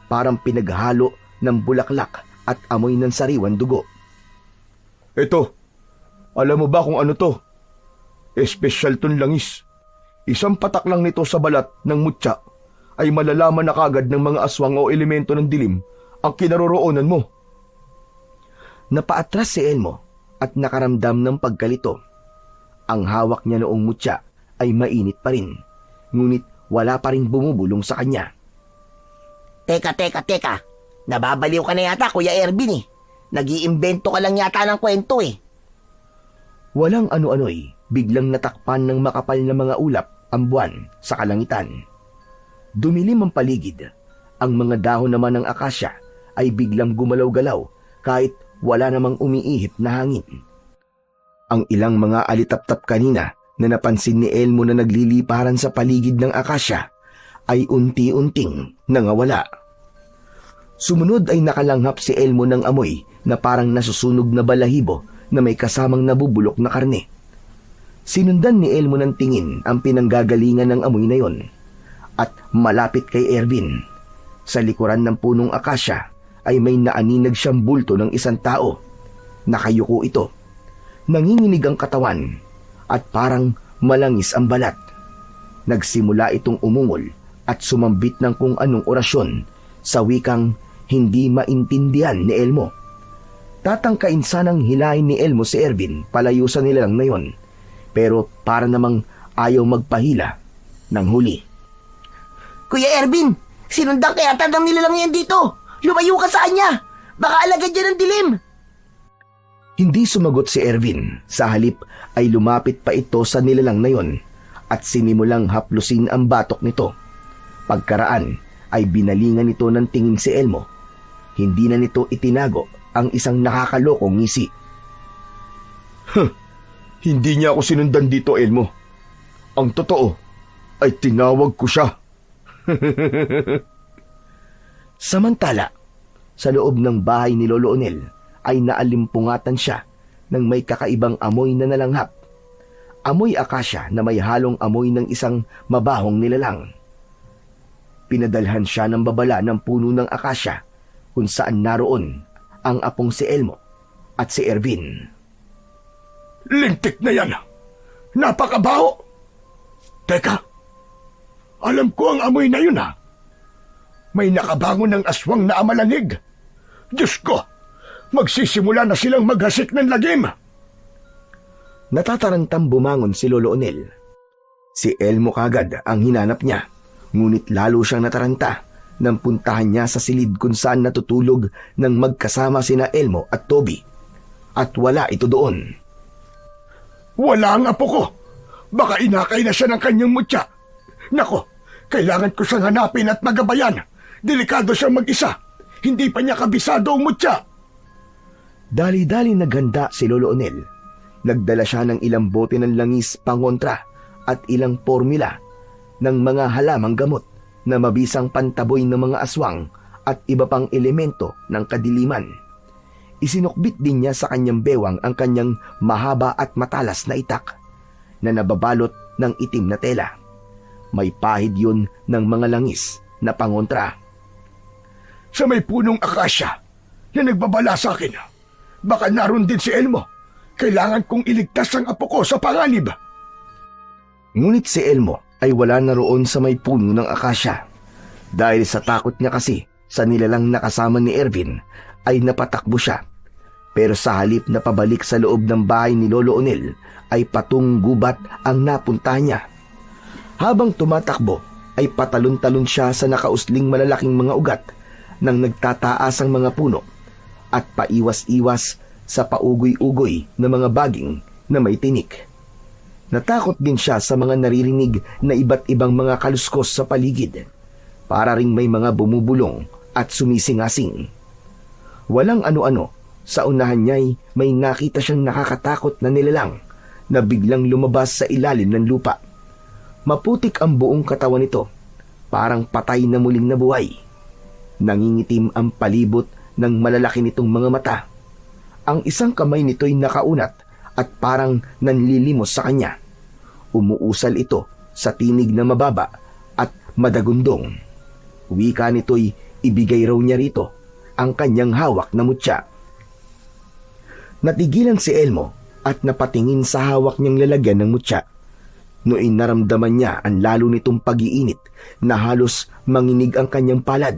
Parang pinaghalo ng bulaklak at amoy ng sariwan dugo. Ito, alam mo ba kung ano to? Espesyal tong langis. Isang patak lang nito sa balat ng mutya ay malalaman na kagad ng mga aswang o elemento ng dilim ang kinaroroonan mo. Napaatras si Elmo at nakaramdam ng pagkalito. Ang hawak niya noong mutya ay mainit pa rin, ngunit wala pa rin bumubulong sa kanya. Teka. Nababaliw ka na yata, Kuya Ervin eh. Nag-iimbento ka lang yata ng kwento eh. Walang ano-ano'y biglang natakpan ng makapal na mga ulap ang buwan sa kalangitan. Dumilim ang paligid. Ang mga dahon naman ng akasya ay biglang gumalaw-galaw kahit wala namang umiihip na hangin. Ang ilang mga alitap-tap kanina na napansin ni Elmo na nagliliparan sa paligid ng akasya ay unti-unting nangawala. Sumunod ay nakalanghap si Elmo ng amoy na parang nasusunog na balahibo na may kasamang nabubulok na karne. Sinundan ni Elmo ng tingin ang pinanggagalingan ng amoy na yon at malapit kay Ervin. Sa likuran ng punong akasya ay may naaninag siyang bulto ng isang tao. Nakayuko ito. Nanginginig ang katawan at parang malangis ang balat. Nagsimula itong umungol at sumambit ng kung anong orasyon sa wikang hindi maintindihan ni Elmo. Tatangkain sanang hilahin ni Elmo si Ervin palayo sa nilalang na yon, pero para namang ayaw magpahila ng huli. Kuya Ervin, sinundan kaya ng nilalang yan dito. Lumayo ka sa kanya. Baka alagad yan ng dilim. Hindi sumagot si Ervin. Sa halip ay lumapit pa ito sa nilalang na yon at sinimulang haplusin ang batok nito. Pagkaraan ay binalingan nito ng tingin si Elmo. Hindi na nito itinago ang isang nakakalokong ngisi. Hindi niya ako sinundan dito, Elmo. Ang totoo ay tinawag ko siya. Samantala, sa loob ng bahay ni Lolo Onel ay naalimpungatan siya ng may kakaibang amoy na nalanghap. Amoy akasya na may halong amoy ng isang mabahong nilalang. Pinadalhan siya ng babala ng puno ng akasya kung saan naroon ang apong si Elmo at si Ervin. Lintik na yan. Napakabaho. Teka, alam ko ang amoy na yun May nakabangon ng aswang na amalanig. Diyos ko, magsisimula na silang maghasik ng lagim. Natatarantang bumangon si Lolo Onel. Si Elmo kagad ang hinanap niya, ngunit lalo siyang nataranta nang puntahan niya sa silid kung saan natutulog ng magkasama sina Elmo at Toby. At wala ito doon. Wala ang apo ko. Baka inakay na siya ng kanyang mutya. Nako, kailangan ko siyang hanapin at magabayan. Delikado siyang mag-isa. Hindi pa niya kabisado ang mutya. Dali-dali naghanda si Lolo Onel. Nagdala siya ng ilang bote ng langis pangontra at ilang formula ng mga halamang gamot na mabisang pantaboy ng mga aswang at iba pang elemento ng kadiliman. Isinukbit din niya sa kanyang bewang ang kanyang mahaba at matalas na itak na nababalot ng itim na tela. May pahid yun ng mga langis na pangontra. Sa may punong akasya na nagbabala sa akin, baka naroon din si Elmo. Kailangan kong iligtas ang apo ko sa panganib. Ngunit si Elmo ay wala na roon sa may puno ng akasya. Dahil sa takot niya kasi sa nilalang nakasama ni Ervin ay napatakbo siya. Pero sa halip na pabalik sa loob ng bahay ni Lolo Onel ay patong gubat ang napuntahan niya. Habang tumatakbo ay patalon-talon siya sa nakausling malalaking mga ugat ng nagtataas ang mga puno at paiwas-iwas sa paugoy-ugoy na mga baging na may tinik. Natakot din siya sa mga naririnig na iba't ibang mga kaluskos sa paligid. Para ring may mga bumubulong at sumisingasing. Walang ano-ano, sa unahan niya'y may nakita siyang nakakatakot na nilalang na biglang lumabas sa ilalim ng lupa. Maputik ang buong katawan nito, parang patay na muling nabuhay. Nangingitim ang palibot ng malalaki nitong mga mata. Ang isang kamay nito'y nakaunat at parang nanlilimos sa kanya. Umuusal ito sa tinig na mababa at madagundong. Wika nito'y ibigay raw niya rito ang kanyang hawak na mutya. Natigilan si Elmo at napatingin sa hawak niyang lalagyan ng mutya. Noon naramdaman niya ang lalo nitong pag-iinit na halos manginig ang kanyang palad.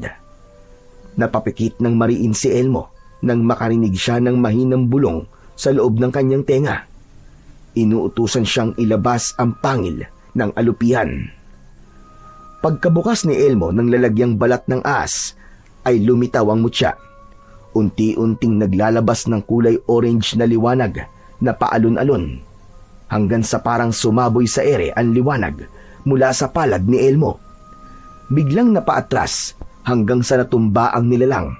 Napapikit ng mariin si Elmo nang makarinig siya ng mahinang bulong sa loob ng kanyang tenga. Inuutusan siyang ilabas ang pangil ng alupihan. Pagkabukas ni Elmo ng lalagyang balat ng ahas, ay lumitaw ang mutya. Unti-unting naglalabas ng kulay orange na liwanag na paalon-alon, hanggang sa parang sumaboy sa ere ang liwanag mula sa palad ni Elmo. Biglang napaatras hanggang sa natumba ang nilalang.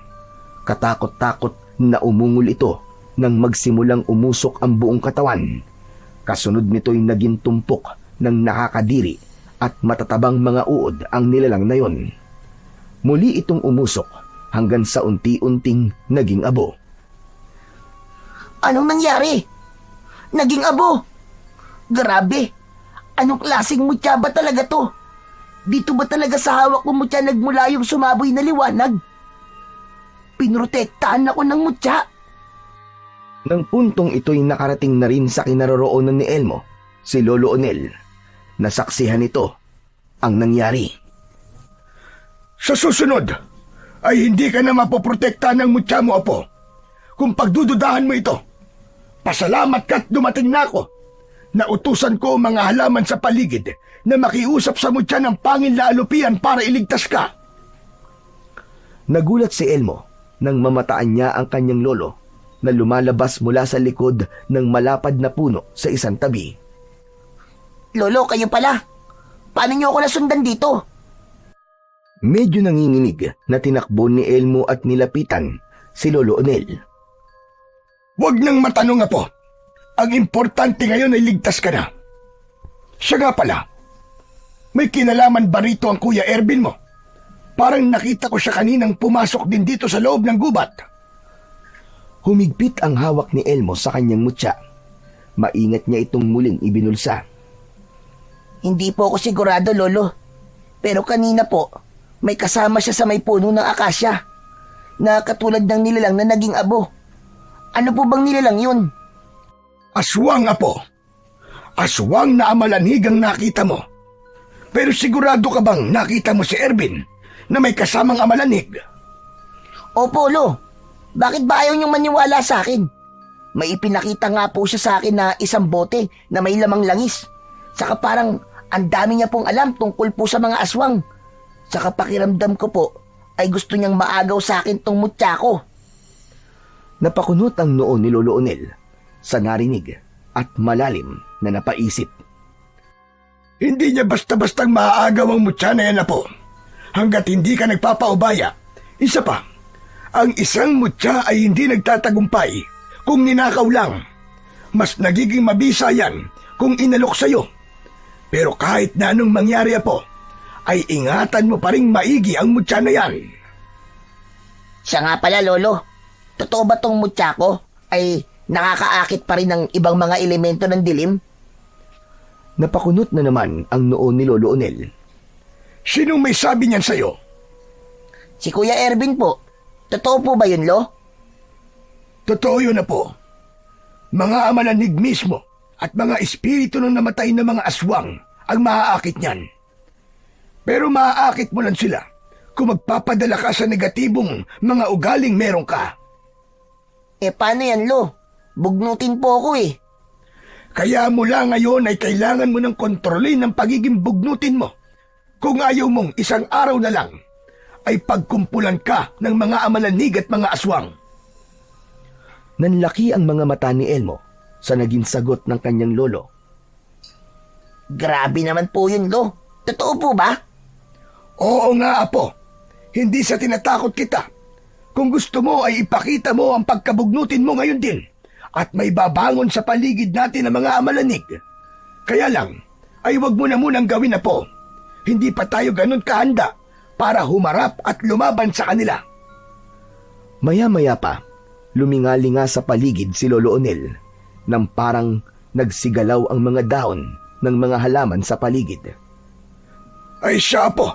Katakot-takot na umungol ito nang magsimulang umusok ang buong katawan. Kasunod nito'y naging tumpok ng nakakadiri at matatabang mga uod ang nilalang na yon. Muli itong umusok hanggang sa unti-unting naging abo. Anong nangyari? Naging abo? Grabe! Anong klaseng mutya ba talaga to? Dito ba talaga sa hawak ko mutya nagmula yung sumaboy na liwanag? Pinrotektahan ako ng mutya. Nang puntong ito'y nakarating na rin sa kinaroroonan ni Elmo, si Lolo Onel. Nasaksihan nito ang nangyari. Sa susunod, ay hindi ka na mapoprotekta ng mutya mo, Apo. Kung pagdududahan mo ito, pasalamat ka't dumating na ako. Nautusan ko ang mga halaman sa paligid na makiusap sa mutya ng pangil na alupian para iligtas ka. Nagulat si Elmo nang mamataan niya ang kanyang lolo na lumalabas mula sa likod ng malapad na puno sa isang tabi. Lolo, kayo pala. Paano niyo ako nasundan dito? Medyo nanginginig na tinakbo ni Elmo at nilapitan si Lolo Onel. Huwag nang matanong, Apo. Ang importante ngayon ay ligtas ka na. Siya nga pala, may kinalaman ba rito ang Kuya Ervin mo? Parang nakita ko siya kaninang pumasok din dito sa loob ng gubat. Humigpit ang hawak ni Elmo sa kanyang mutya. Maingat niya itong muling ibinulsa. Hindi po ako sigurado, Lolo. Pero kanina po, may kasama siya sa may puno ng akasya na katulad ng nilalang na naging abo. Ano po bang nilalang yun? Aswang, Apo. Aswang na amalanig ang nakita mo. Pero sigurado ka bang nakita mo si Ervin na may kasamang amalanig? Opo, Lo. Bakit ba ayaw niyong maniwala sa akin? May ipinakita nga po siya sa akin na isang bote na may lamang langis. Saka parang ang dami niya pong alam tungkol po sa mga aswang. Saka pakiramdam ko po ay gusto niyang maagaw sa akin tong mutya ko. Napakunot ang noo ni Lolo Onel sa narinig at malalim na napaisip. Hindi niya basta-bastang maaagaw ang mutya na yan, Apo. Hanggat hindi ka nagpapaubaya. Isa pa, ang isang mutya ay hindi nagtatagumpay kung ninakaw lang. Mas nagiging mabisa yan kung inalok sa'yo. Pero kahit na anong mangyari, Apo, ay ingatan mo pa ring maigi ang mutya na yan. Siya nga pala, Lolo. Totoo ba tong mutya ko ay nakakaakit pa rin ng ibang mga elemento ng dilim? Napakunot na naman ang noo ni Lolo Onel. Sinong may sabi niyan sa'yo? Si Kuya Ervin po. Totoo po ba yun, Lo? Totoo yun, Apo. Mga amalanig mismo at mga espiritu ng namatay na mga aswang ang maaakit niyan. Pero maaakit mo lang sila kung magpapadala ka sa negatibong mga ugaling meron ka. Paano yan, Lo? Bugnutin po ako eh. Kaya mula ngayon ay kailangan mo ng kontrolin ang pagiging bugnutin mo. Kung ayaw mong isang araw na lang, ay pagkumpulan ka ng mga amalanig at mga aswang. Nanlaki ang mga mata ni Elmo sa naging sagot ng kanyang lolo. Grabe naman po yun, Lo. Totoo po ba? Oo nga, Apo. Hindi sa tinatakot kita. Kung gusto mo ay ipakita mo ang pagkabugnutin mo ngayon din at may babangon sa paligid natin ng mga amalanig. Kaya lang, ay wag mo na munang gawin na po. Hindi pa tayo ganun kahanda para humarap at lumaban sa kanila. Maya-maya pa, lumingalinga sa paligid si Lolo Onel nang parang nagsigalaw ang mga dahon ng mga halaman sa paligid. Ay siya po,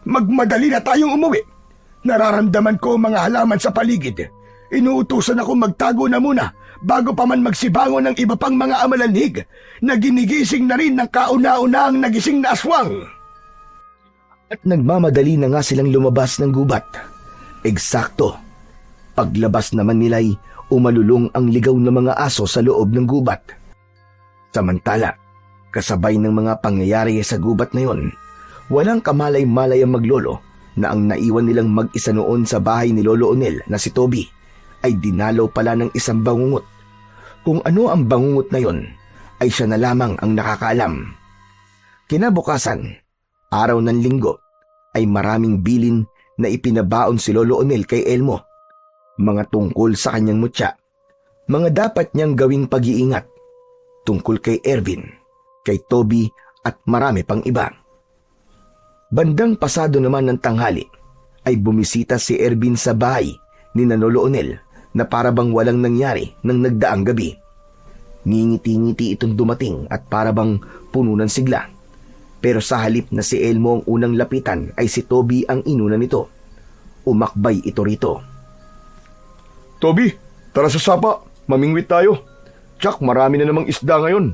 magmadali na tayong umuwi. Nararamdaman ko ang mga halaman sa paligid. Inuutusan ako magtago na muna bago pa man magsibangon ng iba pang mga amalanig na ginigising na rin ng kauna-unahang nagising na aswang. At nagmamadali na nga silang lumabas ng gubat. Eksakto. Paglabas naman nila'y umalulong ang ligaw ng mga aso sa loob ng gubat. Samantala, kasabay ng mga pangyayari sa gubat na yon, walang kamalay-malay ang maglolo na ang naiwan nilang mag-isa noon sa bahay ni Lolo Onel na si Toby ay dinalaw pala ng isang bangungot. Kung ano ang bangungot na yon ay siya na lamang ang nakakaalam. Kinabukasan, araw ng linggo, ay maraming bilin na ipinabaon si Lolo Onel kay Elmo. Mga tungkol sa kanyang mutya, mga dapat niyang gawing pag-iingat, tungkol kay Ervin, kay Toby at marami pang iba. Bandang pasado naman ng tanghali ay bumisita si Ervin sa bahay ni Lolo Onel na parabang walang nangyari nang nagdaang gabi. Ngingiti-ngiti itong dumating at parabang puno ng sigla. Pero sa halip na si Elmo ang unang lapitan ay si Toby ang inuna nito. Umakbay ito rito. Toby, tara sa sapa, mamingwit tayo. Tsak, marami na namang isda ngayon.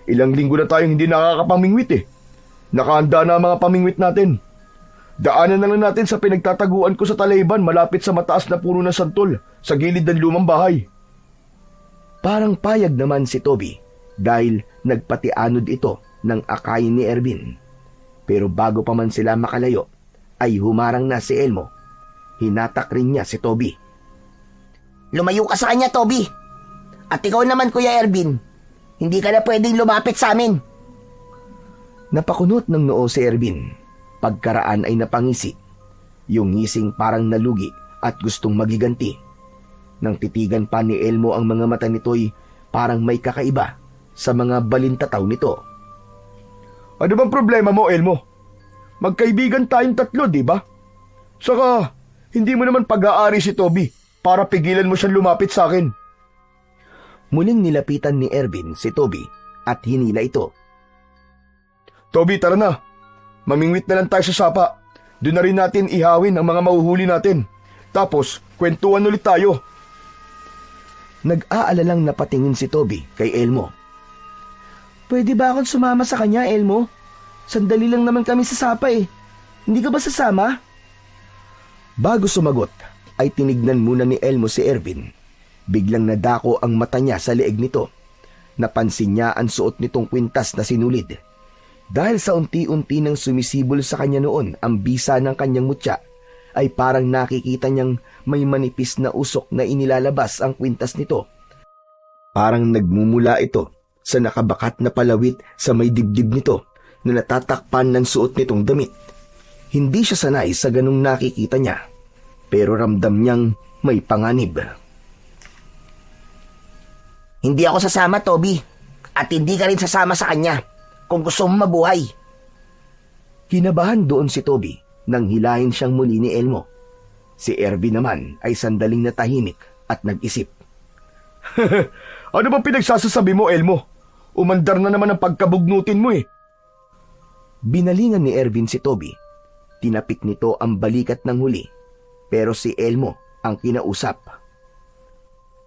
Ilang linggo na tayong hindi nakakapamingwit eh. Nakahanda na ang mga pamingwit natin. Daanan na lang natin sa pinagtataguan ko sa Talayban malapit sa mataas na puno ng santol sa gilid ng lumang bahay. Parang payag naman si Toby dahil nagpatianod ito ng akayin ni Ervin. Pero bago pa man sila makalayo ay humarang na si Elmo. Hinatak rin niya si Toby. Lumayo ka sa kanya, Toby. At ikaw naman, Kuya Ervin. Hindi ka na pwedeng lumapit sa amin. Napakunot ng noo si Ervin. Pagkaraan ay napangisi. Yung ngising parang nalugi at gustong magiganti. Nang titigan pa ni Elmo ang mga mata nito'y parang may kakaiba sa mga balintataw nito. Ano bang problema mo, Elmo? Magkaibigan tayong tatlo, di ba? Saka, hindi mo naman pag-aari si Toby para pigilan mo siyang lumapit sa akin. Muling nilapitan ni Ervin si Toby at hinila ito. Toby, tara na. Mamingwit na lang tayo sa sapa. Doon na rin natin ihawin ang mga mahuhuli natin. Tapos, kwentuhan ulit tayo. Nag-aalalang napatingin si Toby kay Elmo. Pwede ba akong sumama sa kanya, Elmo? Sandali lang naman kami sa sapa eh. Hindi ka ba sasama? Bago sumagot, ay tinignan muna ni Elmo si Ervin. Biglang nadako ang mata niya sa leeg nito. Napansin niya ang suot nitong kwintas na sinulid. Dahil sa unti-unti nang sumisibol sa kanya noon ang bisa ng kanyang mutya, ay parang nakikita niyang may manipis na usok na inilalabas ang kwintas nito. Parang nagmumula ito sa nakabakat na palawit sa may dibdib nito na natatakpan ng suot nitong damit. Hindi siya sanay sa ganung nakikita niya, pero ramdam niyang may panganib. Hindi ako sasama, Toby. At hindi ka rin sasama sa kanya kung gusto mo mabuhay. Kinabahan doon si Toby nang hilahin siyang muli ni Elmo. Si Ervin naman ay sandaling natahimik at nag-isip. Ano bang pinagsasasabi mo, Elmo? Umandar na naman ang pagkabugnutin mo eh. Binalingan ni Ervin si Toby. Tinapik nito ang balikat ng huli, pero si Elmo ang kinausap.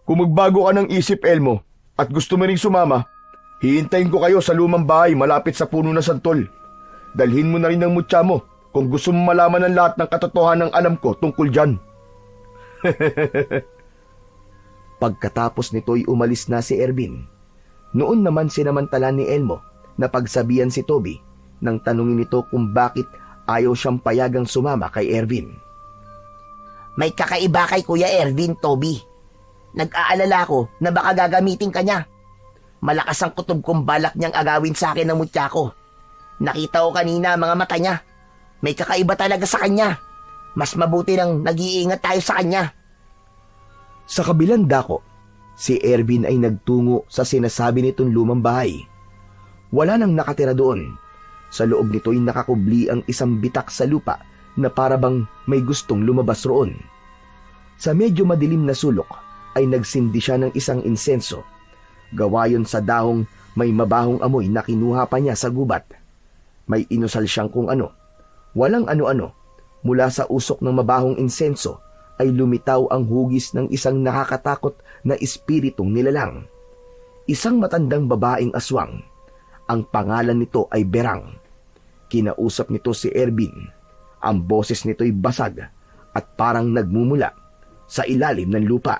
Kung magbago ka ng isip, Elmo, at gusto mo ring sumama, hihintayin ko kayo sa lumang bahay malapit sa puno ng santol. Dalhin mo na rin ang mutya mo kung gusto mo malaman ang lahat ng katotohanan ng alam ko tungkol dyan. Pagkatapos nito'y umalis na si Ervin. Noon naman sinamantala ni Elmo na pagsabihan si Toby nang tanungin nito kung bakit ayaw siyang payagang sumama kay Ervin. May kakaiba kay Kuya Ervin, Toby. Nag-aalala ko na baka gagamitin ka niya. Malakas ang kutob kong balak niyang agawin sa akin ng mutya ko. Nakita ko kanina ang mga mata niya. May kakaiba talaga sa kanya. Mas mabuti nang nag-iingat tayo sa kanya. Sa kabilang dako, si Ervin ay nagtungo sa sinasabi nitong lumang bahay. Wala nang nakatira doon. Sa loob nito ay nakakubli ang isang bitak sa lupa na parabang may gustong lumabas roon. Sa medyo madilim na sulok ay nagsindi siya ng isang insenso. Gawa yon sa dahong may mabahong amoy na kinuha pa niya sa gubat. May inusal siyang kung ano. Walang ano-ano. Mula sa usok ng mabahong insenso ay lumitaw ang hugis ng isang nakakatakot na espiritong nilalang. Isang matandang babaeng aswang. Ang pangalan nito ay Berang. Kinausap nito si Ervin. Ang boses nito'y basag at parang nagmumula sa ilalim ng lupa.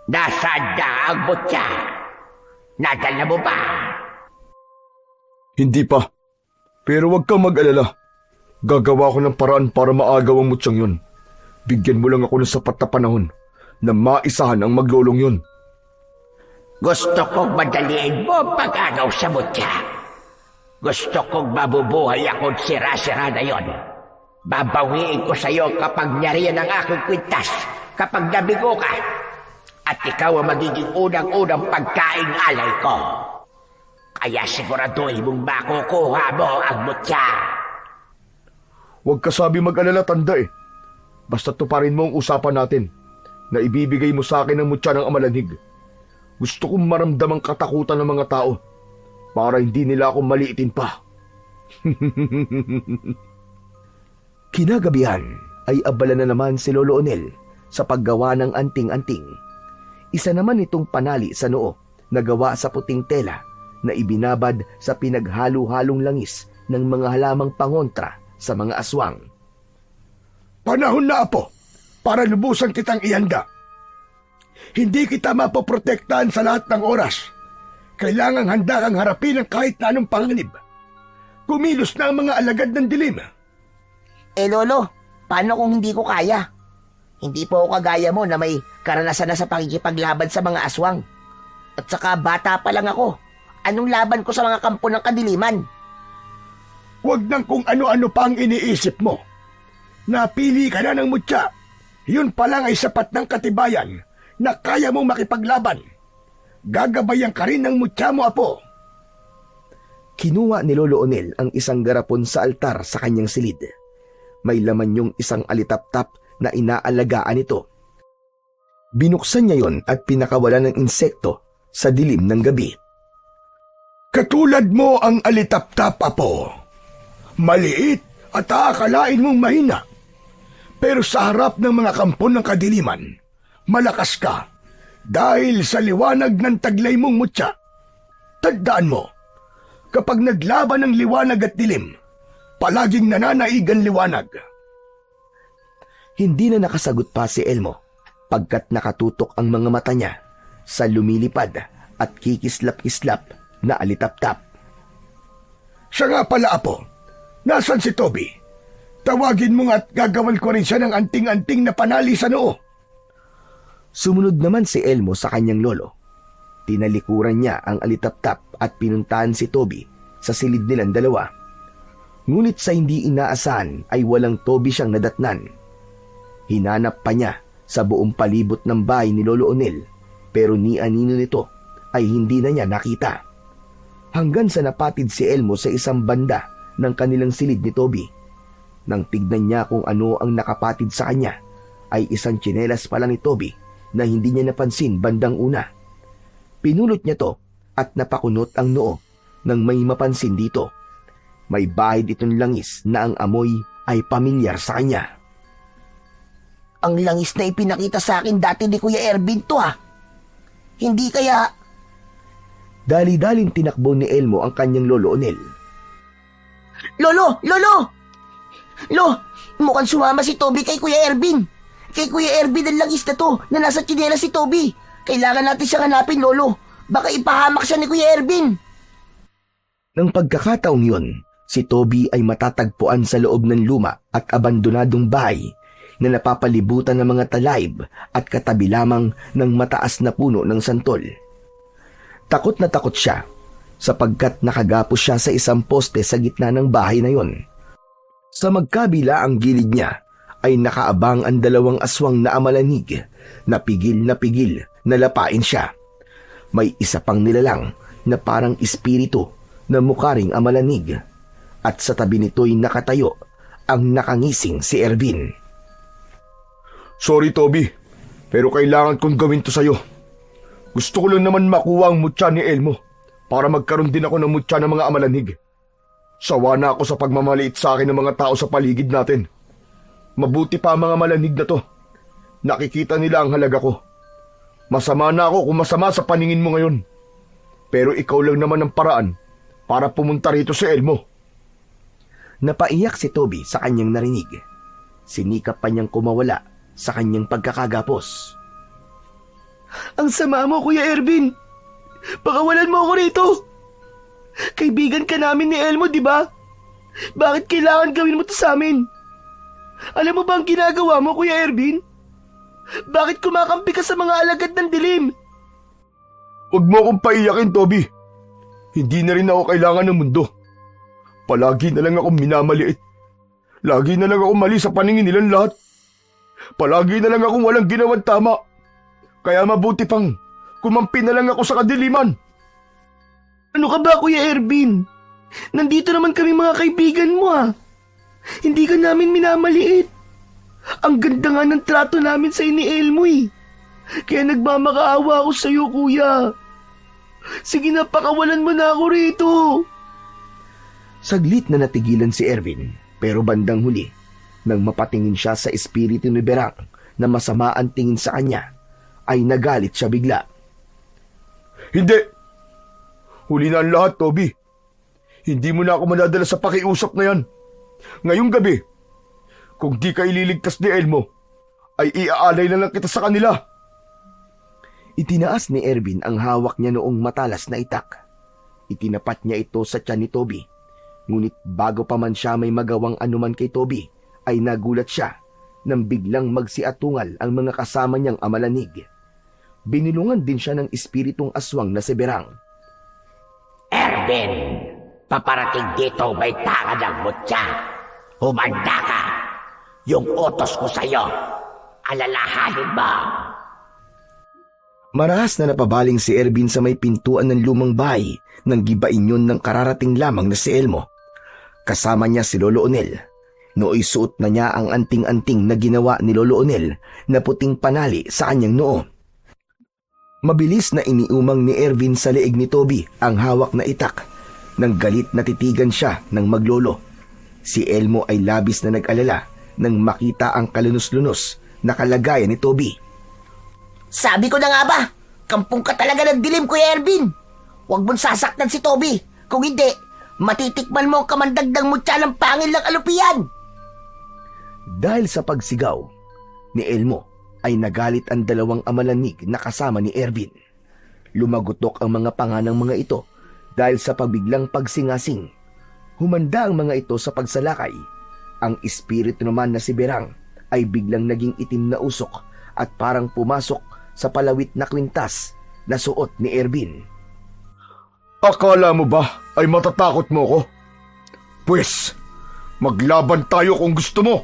Nasaan na ang butya? Nadala mo ba? Hindi pa. Pero huwag kang mag-alala. Gagawa ko ng paraan para maagaw ang mutyang yun. Bigyan mo lang ako ng sapat na panahon na maisahan ang maglolong yun. Gusto kong madaliin mo ang pag-agaw sa mutya. Gusto kong mabubuhay akong sira-sira na yon. Babawiin ko sa iyo kapag nyariyan ang aking kwintas, kapag nabigo ka. At ikaw ang magiging unang-unang pagkaing alay ko. Kaya siguraduhin mong makukuha mo ang mutya. Huwag ka sabi mag-alala, tanda eh. Basta tuparin mo ang usapan natin na ibibigay mo sa akin ang mutya ng amalanhig. Gusto kong maramdamang katakutan ng mga tao para hindi nila ako maliitin pa. Kinagabihan ay abala na naman si Lolo Onel sa paggawa ng anting-anting. Isa naman itong panali sa noo na gawa sa puting tela na ibinabad sa pinaghalo-halong langis ng mga halamang pangontra sa mga aswang. Panahon na, Apo, para lubusan kitang ihanda. Hindi kita mapoprotektahan sa lahat ng oras. Kailangang handa kang harapin ang kahit na anong panganib. Kumilos na ang mga alagad ng dilim. Lolo, paano kung hindi ko kaya? Hindi po ako kagaya mo na may karanasan na sa pakikipaglaban sa mga aswang. At saka bata pa lang ako. Anong laban ko sa mga kampo ng kadiliman? Huwag nang kung ano-ano pa ang iniisip mo. Napili ka na ng mutya. Yun pa lang ay sapat ng katibayan na kaya mong makipaglaban. Gagabayan ka rin ng mutya mo, Apo. Kinuha ni Lolo Onel ang isang garapon sa altar sa kanyang silid. May laman yung isang alitap-tap na inaalagaan ito. Binuksan niya yon at pinakawalan ng insekto sa dilim ng gabi. Katulad mo ang alitap-tap, Apo. Maliit at aakalain mong mahina. Pero sa harap ng mga kampo ng kadiliman, malakas ka dahil sa liwanag ng taglay mong mutya. Tandaan mo, kapag naglaban ng liwanag at dilim, palaging nananaigan liwanag. Hindi na nakasagot pa si Elmo pagkat nakatutok ang mga mata niya sa lumilipad at kikislap-kislap na alitap-tap. Siya nga pala, Apo. Nasaan si Toby? Tawagin mo nga at gagawan ko rin siya ng anting-anting na panali sa noo. Sumunod naman si Elmo sa kanyang lolo. Tinalikuran niya ang alitap-tap at pinuntahan si Toby sa silid nilang dalawa. Ngunit sa hindi inaasahan ay walang Toby siyang nadatnan. Hinanap pa niya sa buong palibot ng bahay ni Lolo Onel pero ni anino nito ay hindi na niya nakita. Hanggang sa napatid si Elmo sa isang banda ng kanilang silid ni Toby. Nang tignan niya kung ano ang nakapatid sa kanya, ay isang tsinelas pala ni Toby na hindi niya napansin bandang una. Pinulot niya to at napakunot ang noo nang may mapansin dito. May bahid itong langis na ang amoy ay pamilyar sa kanya. Ang langis na ipinakita sa akin dati ni Kuya Ervin to ha. Hindi kaya... Dali-daling tinakbo ni Elmo ang kanyang Lolo Onel. Lolo! Mukhang sumama si Toby kay Kuya Ervin. Kay Kuya Ervin ang langis na to na nasa tsinelas si Toby. Kailangan natin siyang hanapin, Lolo. Baka ipahamak siya ni Kuya Ervin. Nang pagkakataong yun, si Toby ay matatagpuan sa loob ng luma at abandonadong bahay na napapalibutan ng mga talayb at katabi lamang ng mataas na puno ng santol. Takot na takot siya sapagkat nakagapos siya sa isang poste sa gitna ng bahay na yon. Sa magkabila ang gilid niya ay nakaabang ang dalawang aswang na amalanig na pigil na lapain siya. May isa pang nilalang na parang espiritu na mukha ring amalanig at sa tabi nito'y nakatayo ang nakangising si Ervin. Sorry, Toby, pero kailangan kong gawin to sa'yo. Gusto ko lang naman makuha ang mutya ni Elmo para magkaroon din ako ng mutya ng mga amalanig. Sawa na ako sa pagmamaliit sa akin ng mga tao sa paligid natin. Mabuti pa ang mga malanig na to. Nakikita nila ang halaga ko. Masama na ako kung masama sa paningin mo ngayon. Pero ikaw lang naman ang paraan para pumunta rito si Elmo. Napaiyak si Toby sa kanyang narinig. Sinikap pa niyang kumawala sa kanyang pagkakagapos. Ang sama mo, Kuya Ervin. Pakawalan mo ako rito. Kaibigan ka namin ni Elmo, di ba? Bakit kailangan gawin mo to sa amin? Alam mo ba ang ginagawa mo, Kuya Ervin? Bakit kumakampi ka sa mga alagad ng dilim? Huwag mo akong paiyakin, Toby. Hindi na rin ako kailangan ng mundo. Palagi na lang akong minamaliit. Lagi na lang ako mali sa paningin nilang lahat. Palagi na lang akong walang ginawang tama. Kaya mabuti pang kumampi na lang ako sa kadiliman. Ano ka ba, Kuya Ervin? Nandito naman kami mga kaibigan mo, ha? Hindi ka namin minamaliit. Ang ganda nga ng trato namin sa ni Elmo, eh. Kaya nagmamakaawa ako sa'yo, Kuya. Sige na, pakawalan mo na ako rito. Saglit na natigilan si Ervin, pero bandang huli, nang mapatingin siya sa espiritu ni Berang na masama ang tingin sa kanya, ay nagalit siya bigla. Hindi! Huli na ang lahat, Toby. Hindi mo na ako madadala sa pakiusap na yan. Ngayong gabi, kung di ka ililigtas ni Elmo, ay iaalay na lang kita sa kanila. Itinaas ni Ervin ang hawak niya noong matalas na itak. Itinapat niya ito sa tiyan ni Toby. Ngunit bago pa man siya may magawang anuman kay Toby, ay nagulat siya nang biglang magsiatungal ang mga kasama niyang amalanig. Binilungan din siya ng espiritong aswang na si Berang. Ervin, paparating dito may tanga ng mutya. Humanda ka. Yung utos ko sa'yo, alalahanin mo. Marahas na napabaling si Ervin sa may pintuan ng lumang bahay nang gibain yun ng kararating lamang na si Elmo. Kasama niya si Lolo Onel. Nooy suot na niya ang anting-anting na ginawa ni Lolo Onel na puting panali sa kanyang noo. Mabilis na iniumang ni Ervin sa leeg ni Toby ang hawak na itak. Nang galit na titigan siya ng maglolo. Si Elmo ay labis na nag-alala nang makita ang kalunos-lunos na kalagayan ni Toby. Sabi ko na nga ba, kampong ka talaga ng dilim, Kuya Ervin. Huwag mong sasaktan si Toby. Kung hindi, matitikman mo ang kamandagdang mutya ng pangil ng alupian. Dahil sa pagsigaw ni Elmo ay nagalit ang dalawang amalanig na kasama ni Ervin. Lumagutok ang mga panga ng mga ito dahil sa pagbiglang pagsingasing. Humanda ang mga ito sa pagsalakay. Ang espiritu naman na si Berang ay biglang naging itim na usok at parang pumasok sa palawit na kwintas na suot ni Ervin. Akala mo ba ay matatakot mo ko? Pwes, maglaban tayo kung gusto mo.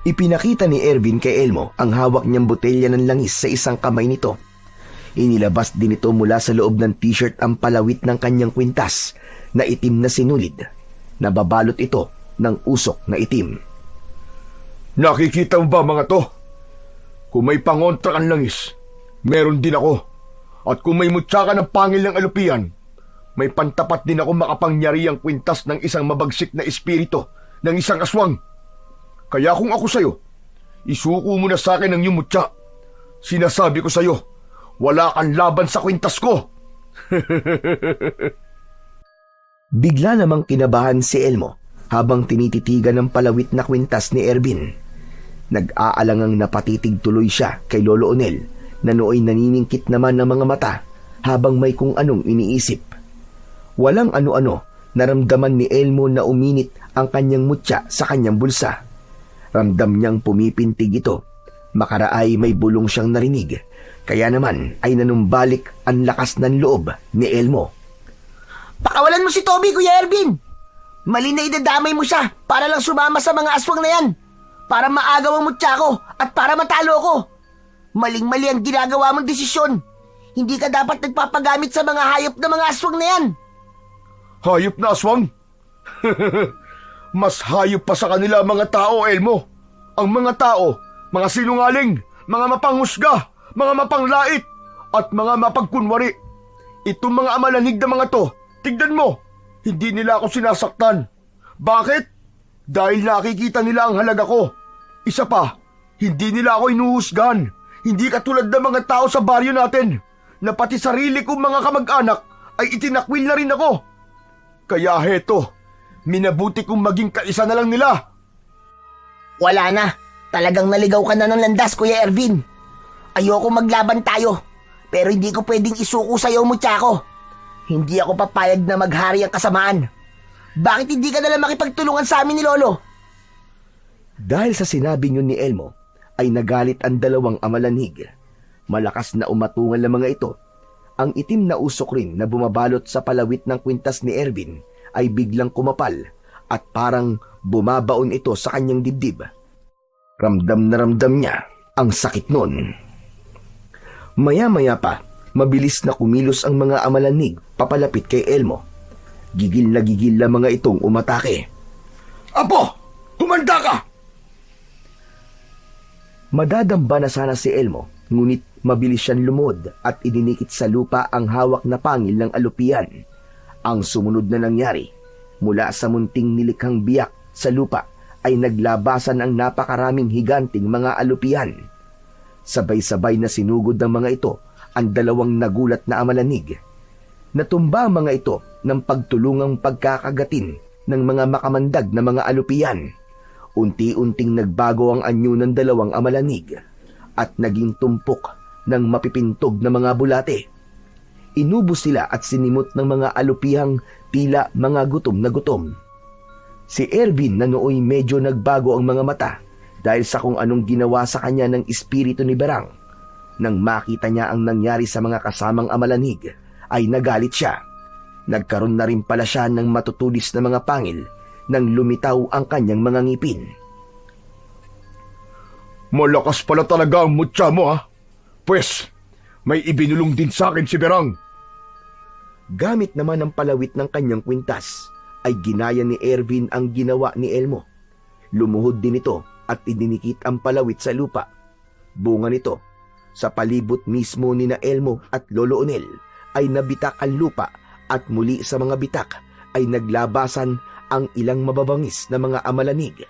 Ipinakita ni Ervin kay Elmo ang hawak niyang botelya ng langis sa isang kamay nito. Inilabas din ito mula sa loob ng t-shirt ang palawit ng kanyang kwintas na itim na sinulid. Nababalot ito ng usok na itim. Nakikita mo ba mga to? Kung may pangontra kang langis, meron din ako. At kung may mutya ka ng pangil ng alupian, may pantapat din ako makapangyarihang kwintas ng isang mabagsik na espiritu ng isang aswang. Kaya kung ako sa'yo, isuko mo na sa akin ang iyong mutya. Sinasabi ko sa'yo, wala kang laban sa kwintas ko. Bigla namang kinabahan si Elmo habang tinititigan ng palawit na kwintas ni Ervin. Nag-aalangang napatitig tuloy siya kay Lolo Onel na nooy naniningkit naman ng mga mata habang may kung anong iniisip. Walang ano-ano, naramdaman ni Elmo na uminit ang kanyang mutya sa kanyang bulsa. Ramdam niyang pumipintig ito. Makaraay may bulong siyang narinig. Kaya naman ay nanumbalik ang lakas ng loob ni Elmo. Pakawalan mo si Toby, Kuya Ervin. Mali na idadamay mo siya para lang sumama sa mga aswang na yan. Para maagaw ang mutya ko at para matalo ko. Maling-mali ang ginagawa mong desisyon. Hindi ka dapat nagpapagamit sa mga hayop na mga aswang na yan. Hayop na aswang? Mas hayop pa sa kanila ang mga tao, Elmo. Ang mga tao, mga sinungaling, mga mapanghusga, mga mapanglait, at mga mapagkunwari. Itong mga amalanig na mga to, tignan mo, hindi nila ako sinasaktan. Bakit? Dahil nakikita nila ang halaga ko. Isa pa, hindi nila ako inuhusgan. Hindi katulad ng mga tao sa baryo natin, na pati sarili kong mga kamag-anak ay itinakwil na rin ako. Kaya heto, minabuti kong maging kaisa na lang nila. Wala na. Talagang naligaw ka na ng landas, Kuya Ervin. Ayoko maglaban tayo, pero hindi ko pwedeng isuko sa'yo, mutya ko. Hindi ako papayag na maghari ang kasamaan. Bakit hindi ka nalang makipagtulungan sa amin ni Lolo? Dahil sa sinabi niyo ni Elmo, ay nagalit ang dalawang amalanig. Malakas na umatungal ang mga ito. Ang itim na usok rin na bumabalot sa palawit ng kwintas ni Ervin ay biglang kumapal at parang bumabaon ito sa kanyang dibdib. Ramdam na ramdam niya ang sakit nun. Maya-maya pa, mabilis na kumilos ang mga amalanig papalapit kay Elmo. Gigil na mga itong umatake. Apo, humanda ka! Madadamba na sana si Elmo, ngunit mabilis siyang lumod at idinikit sa lupa ang hawak na pangil ng alupian. Ang sumunod na nangyari, mula sa munting nilikhang biyak sa lupa ay naglabasan ang napakaraming higanting mga alupian. Sabay-sabay na sinugod ng mga ito ang dalawang nagulat na amalanig. Natumba ang mga ito ng pagtulungang pagkakagatin ng mga makamandag na mga alupian. Unti-unting nagbago ang anyo ng dalawang amalanig at naging tumpok ng mapipintog na mga bulate. Inubos sila at sinimot ng mga alupihang tila mga gutom na gutom. Si Ervin na nooy medyo nagbago ang mga mata dahil sa kung anong ginawa sa kanya ng espiritu ni Berang. Nang makita niya ang nangyari sa mga kasamang amalanig, ay nagalit siya. Nagkaroon na rin pala siya ng matutulis na mga pangil nang lumitaw ang kanyang mga ngipin. Malakas pala talaga ang mutya mo, ha? Pwes, may ibinulong din sa akin si Berang. Gamit naman ang palawit ng kanyang kwintas, ay ginaya ni Ervin ang ginawa ni Elmo. Lumuhod din ito at idinikit ang palawit sa lupa. Bunga nito, sa palibot mismo ni na Elmo at Lolo Onel ay nabitak ang lupa at muli sa mga bitak ay naglabasan ang ilang mababangis na mga amalanig.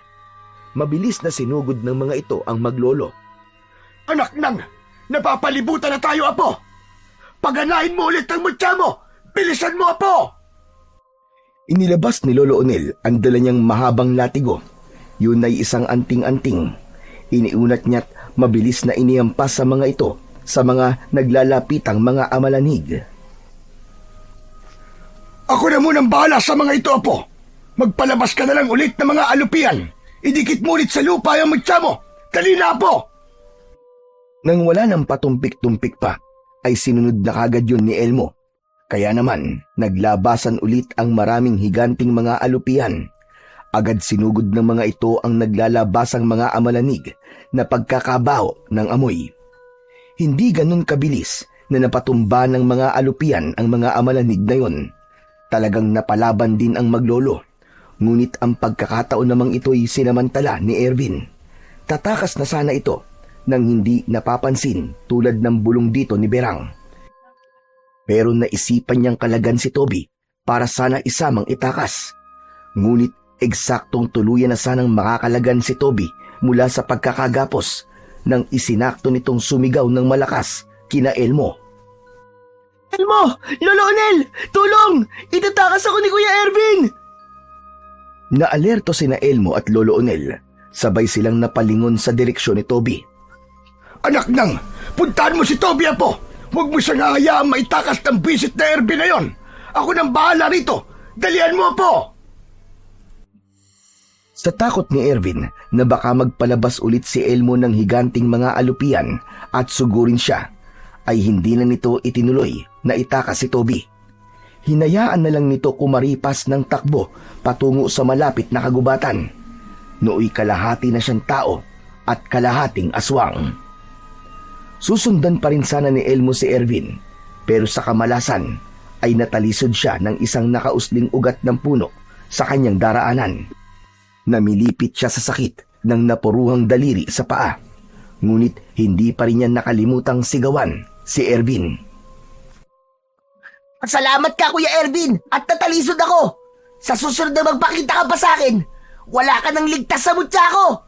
Mabilis na sinugod ng mga ito ang maglolo. Anak nang, napapalibutan na tayo, Apo! Paganahin mo ulit ang mutya mo! Bilisan mo, Apo! Inilabas ni Lolo Onel ang dala niyang mahabang latigo. Yun ay isang anting-anting. Iniunat niya't mabilis na iniampas sa mga ito sa mga naglalapitang mga amalanig. Ako na munang bahala sa mga ito, Apo. Magpalabas ka na lang ulit ng mga alupian. Idikit mo ulit sa lupa yung mutya mo. Dali na, Apo! Nang wala ng patumpik-tumpik pa, ay sinunod na kagad yun ni Elmo. Kaya naman, naglabasan ulit ang maraming higanting mga alupian. Agad sinugod ng mga ito ang naglalabasang mga amalanig na pagkakabaho ng amoy. Hindi ganun kabilis na napatumba ng mga alupian ang mga amalanig na yon. Talagang napalaban din ang maglolo. Ngunit ang pagkakataon namang ito'y sinamantala ni Ervin. Tatakas na sana ito nang hindi napapansin tulad ng bulong dito ni Berang. Pero naisipan niyang kalagan si Toby para sana isamang itakas. Ngunit eksaktong tuluyan na sanang makakalagan si Toby mula sa pagkakagapos nang isinakto nitong sumigaw ng malakas kina Elmo. Elmo! Lolo Onel! Tulong! Itatakas ako ni Kuya Ervin! Naalerto sina Elmo at Lolo Onel. Sabay silang napalingon sa direksyon ni Toby. Anak nang, puntahan mo si Toby, Apo! Huwag mo siyang hahayaang maitakas ng bisit na Ervin na yon. Ako nang bahala rito. Dalian mo, Apo! Sa takot ni Ervin na baka magpalabas ulit si Elmo ng higanting mga alupian at sugurin siya, ay hindi na nito itinuloy na itakas si Toby. Hinayaan na lang nito kumaripas ng takbo patungo sa malapit na kagubatan. Nooy kalahati na siyang tao at kalahating aswang. Susundan pa rin sana ni Elmo si Ervin, pero sa kamalasan ay natalisod siya ng isang nakausling ugat ng puno sa kanyang daraanan. Namilipit siya sa sakit ng napuruhang daliri sa paa, ngunit hindi pa rin niya nakalimutang sigawan si Ervin. Salamat ka, Kuya Ervin, at natalisod ako. Sa susunod na magpakita ka pa sa akin, wala ka nang ligtas sa mutya ko.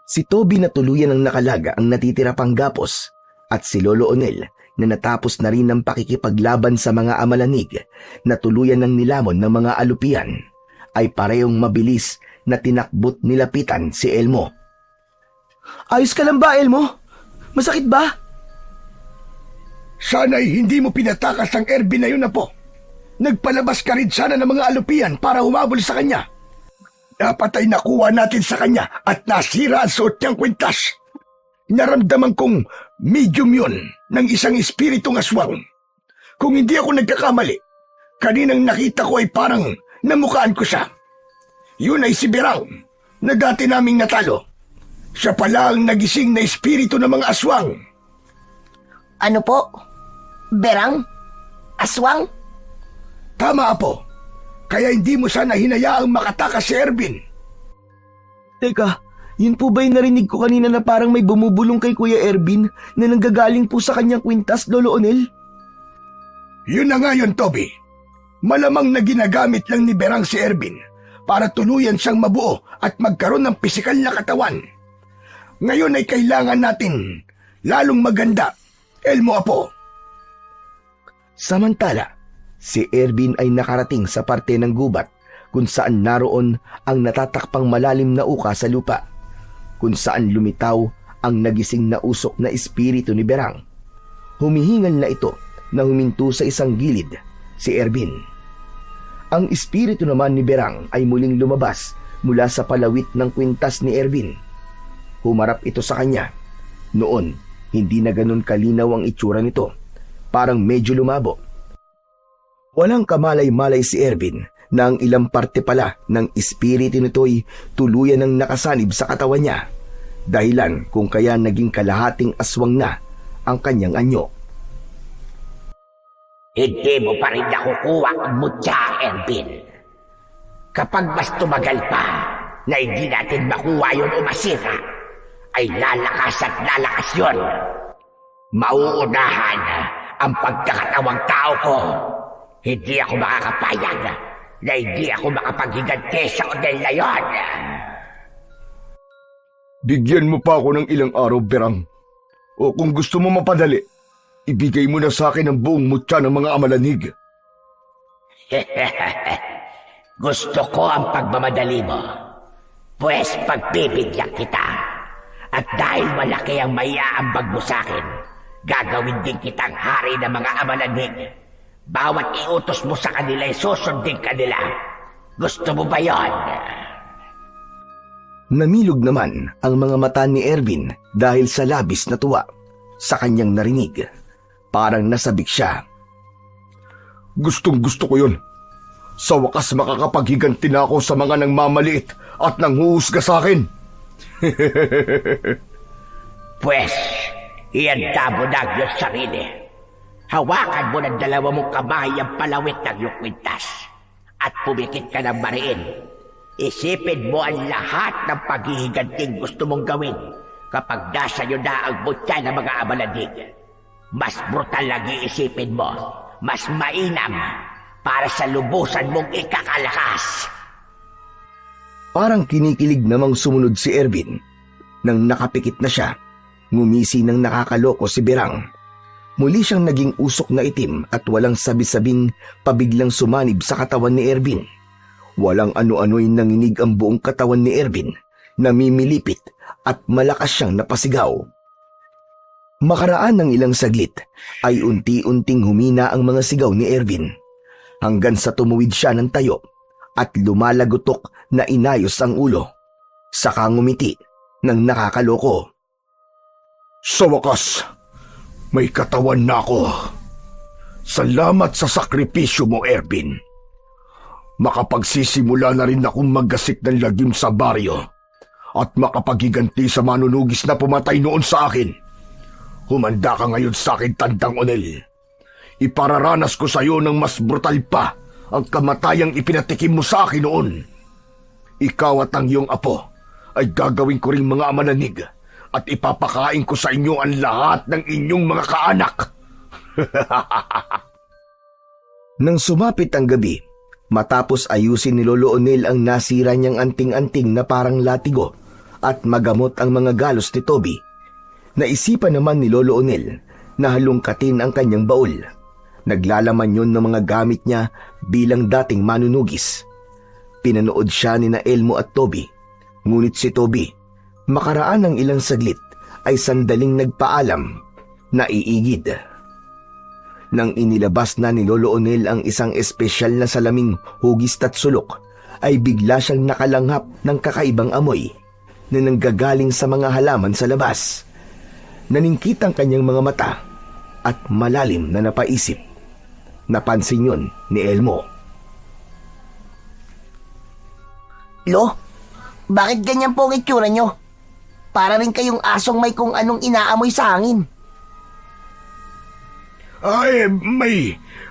Si Toby na tuluyan ng nakalaga ang natitira pang gapos at si Lolo Onel na natapos na rin ng pakikipaglaban sa mga amalanig na tuluyan ng nilamon ng mga alupian ay parehong mabilis na tinakbot nilapitan si Elmo. Ayos ka lang ba, Elmo? Masakit ba? Sana'y hindi mo pinatakas ang Ervin na yun, Apo. Nagpalabas ka rin sana ng mga alupian para humabol sa kanya. Dapat ay nakuha natin sa kanya at nasira ang suot niyang kwintas. Naramdaman kong medium yun ng isang espiritong aswang. Kung hindi ako nagkakamali, kaninang nakita ko ay parang namukhaan ko siya. Yun ay si Berang na dati naming natalo. Siya pala ang nagising na espiritu ng mga aswang. Ano po? Berang? Aswang? Tama, Apo. Kaya hindi mo sana hinayaang makatakas si Ervin. Teka, yun po ba yung narinig ko kanina na parang may bumubulong kay Kuya Ervin na nanggagaling po sa kanyang kwintas, Lolo Onel? Yun na nga yun, Toby. Malamang na ginagamit lang ni Berang si Ervin para tuluyan siyang mabuo at magkaroon ng pisikal na katawan. Ngayon ay kailangan natin lalong maganda, Elmo, Apo. Samantala, si Ervin ay nakarating sa parte ng gubat kung saan naroon ang natatakpang malalim na uka sa lupa, kung saan lumitaw ang nagising na usok na espiritu ni Berang. Humihingal na ito na huminto sa isang gilid si Ervin. Ang espiritu naman ni Berang ay muling lumabas mula sa palawit ng kwintas ni Ervin. Humarap ito sa kanya. Noon, hindi na ganun kalinaw ang itsura nito. Parang medyo lumabo. Walang kamalay-malay si Ervin na ang ilang parte pala ng espiritu nito'y tuluyan ng nakasanib sa katawan niya, dahilan kung kaya naging kalahating aswang na ang kanyang anyo. Hindi mo pa rin nakukuha ang mutya, Ervin. Kapag mas tumagal pa na hindi natin makuha yun o masira, ay lalakas at lalakas yun. Mauunahan ang pagkakatawang tao ko. Hindi ako makakapayag na hindi ako makapaghiganti sa Onel na yun. Bigyan mo pa ako ng ilang araw, Berang. O kung gusto mo mapadali, ibigay mo na sa akin ang buong mutya ng mga amalanig. Gusto ko ang pagmamadali mo. Pwes pagbibigyan kita. At dahil malaki ang maiaambag mo sa akin, gagawin din kitang hari ng mga amalanig. Bawat iutos mo sa kanila ay susundin kanila. Gusto mo ba yon? Namilog naman ang mga mata ni Ervin dahil sa labis na tuwa sa kanyang narinig. Parang nasabik siya. Gustong-gusto ko yun. Sa wakas makakapaghiganti na ako sa mga nangmamaliit at nanghuhusga sa akin. Pwes, ihanda mo na ang iyong sarili. Hawakan mo ng dalawa mong kamay ang palawit ng iyong kwintas at pumikit ka ng mariin. Isipin mo ang lahat ng paghihiganting gusto mong gawin kapag nasa iyo na ang mutya ng mga amalanig. Mas brutal ang iisipin mo, mas mainam para sa lubusan mong ikakalakas. Parang kinikilig namang sumunod si Ervin. Nang nakapikit na siya, ngumisi ng nakakaloko si Berang. Muli siyang naging usok na itim at walang sabi-sabing pabiglang sumanib sa katawan ni Ervin. Walang ano-ano'y nanginig ang buong katawan ni Ervin, namimilipit at malakas siyang napasigaw. Makaraan ng ilang saglit ay unti-unting humina ang mga sigaw ni Ervin hanggang sa tumuwid siya ng tayo at lumalagotok na inayos ang ulo. Saka ngumiti ng nakakaloko. Sa wakas, may katawan na ako. Salamat sa sakripisyo mo, Ervin. Makapagsisimula na rin akong maggasik ng lagim sa baryo at makapaghiganti sa manunugis na pumatay noon sa akin. Humanda ka ngayon sa akin, Tandang Onel. Ipararanas ko sa iyo ng mas brutal pa ang kamatayang ipinatikim mo sa akin noon. Ikaw at ang iyong apo ay gagawin ko ring mga amalanig at ipapakain ko sa inyo ang lahat ng inyong mga kaanak. Nang sumapit ang gabi, matapos ayusin ni Lolo Onel ang nasira niyang anting-anting na parang latigo at magamot ang mga galos ni Toby, naisipan naman ni Lolo Onel na halungkatin ang kanyang baul. Naglalaman yun ng mga gamit niya bilang dating manunugis. Pinanood siya ni na Elmo at Toby, ngunit si Toby, makaraan ng ilang saglit, ay sandaling nagpaalam na iigid. Nang inilabas na ni Lolo Onel ang isang espesyal na salaming hugis at sulok, ay bigla siyang nakalanghap ng kakaibang amoy na nanggagaling sa mga halaman sa labas. Naningkit ang kanyang mga mata at malalim na napaisip. Napansin yun ni Elmo. Lo, bakit ganyan po ang itsura nyo? Para rin kayong asong may kung anong inaamoy sa hangin. Ay,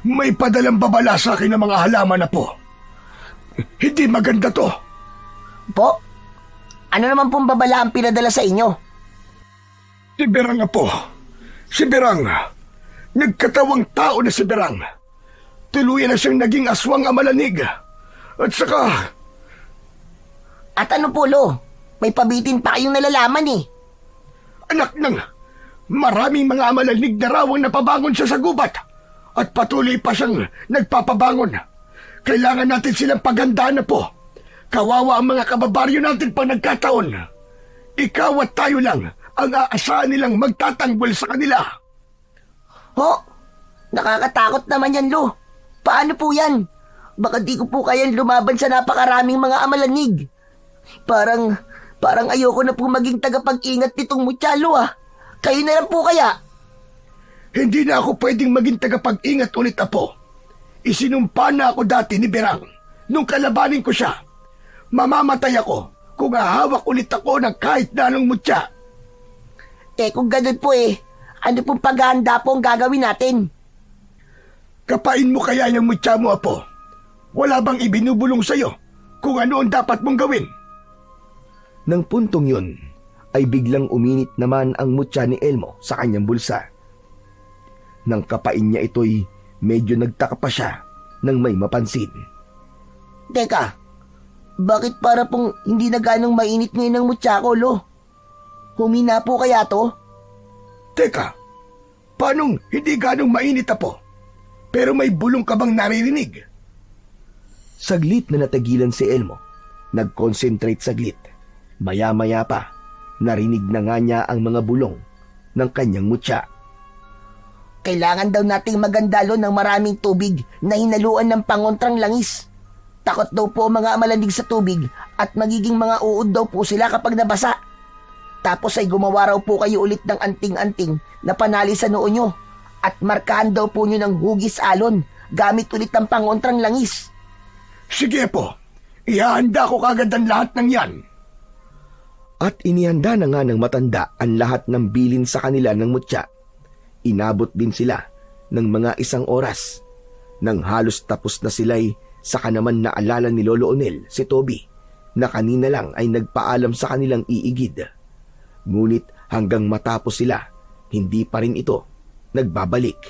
may padalang babala sa akin ng mga halaman na po. Hindi maganda to. Po? Ano naman pong babala ang pinadala sa inyo? Si Berang nga po. Si Berang. Nagkatawang tao na si Berang. Tuluyan na siyang naging aswang amalanig. At saka... At ano po, Lo? May pabitin pa kayong nalalaman eh. Anak ng... Maraming mga amalanig na raw ang napabangon siya sa gubat at patuloy pa siyang nagpapabangon. Kailangan natin silang paghandaan na po. Kawawa ang mga kababaryo natin pang nagkataon. Ikaw at tayo lang ang aasahan nilang magtatanggol sa kanila. Ho? Nakakatakot naman yan, Lo. Paano po yan? Baka di ko po kayang lumaban sa napakaraming mga amalanig. Parang ayoko na po maging tagapag-ingat nitong mutyalo ah. Kayo na lang po kaya? Hindi na ako pwedeng maging tagapag-ingat ulit, Apo. Isinumpa na ako dati ni Berang nung kalabanin ko siya. Mamamatay ako kung hahawak ulit ako ng kahit na anong mutya. Kung ganun po ano pong paghahanda po ang gagawin natin? Kapain mo kaya yung mutya mo, Apo? Wala bang ibinubulong sa'yo kung ano ang dapat mong gawin? Nang puntong yun, ay biglang uminit naman ang mutya ni Elmo sa kanyang bulsa. Nang kapain niya ito'y medyo nagtaka pa siya nang may mapansin. Teka, bakit para pong hindi na ganong mainit ngayon ang mutya ko, Lo? Humina po kaya to? Teka, paanong hindi ganong mainit, Apo? Pero may bulong ka bang naririnig? Saglit na natagilan si Elmo. Nag-concentrate saglit. Maya-maya pa, narinig na nga niya ang mga bulong ng kanyang mutya. Kailangan daw nating magandalo ng maraming tubig na hinaluan ng pangontrang langis. Takot daw po ang mga amalanig sa tubig at magiging mga uod daw po sila kapag nabasa. Tapos ay gumawa raw po kayo ulit ng anting-anting na panali sa noo nyo at markahan daw po nyo ng hugis alon gamit ulit ng pangontrang langis. Sige po, ihahanda ko kagad ang lahat ng yan. At inihanda na nga ng matanda ang lahat ng bilin sa kanila ng mutya. Inabot din sila ng mga 1 oras. Nang halos tapos na sila'y saka naman naalala ni Lolo Onel si Toby na kanina lang ay nagpaalam sa kanilang iigid. Ngunit hanggang matapos sila, hindi pa rin ito nagbabalik.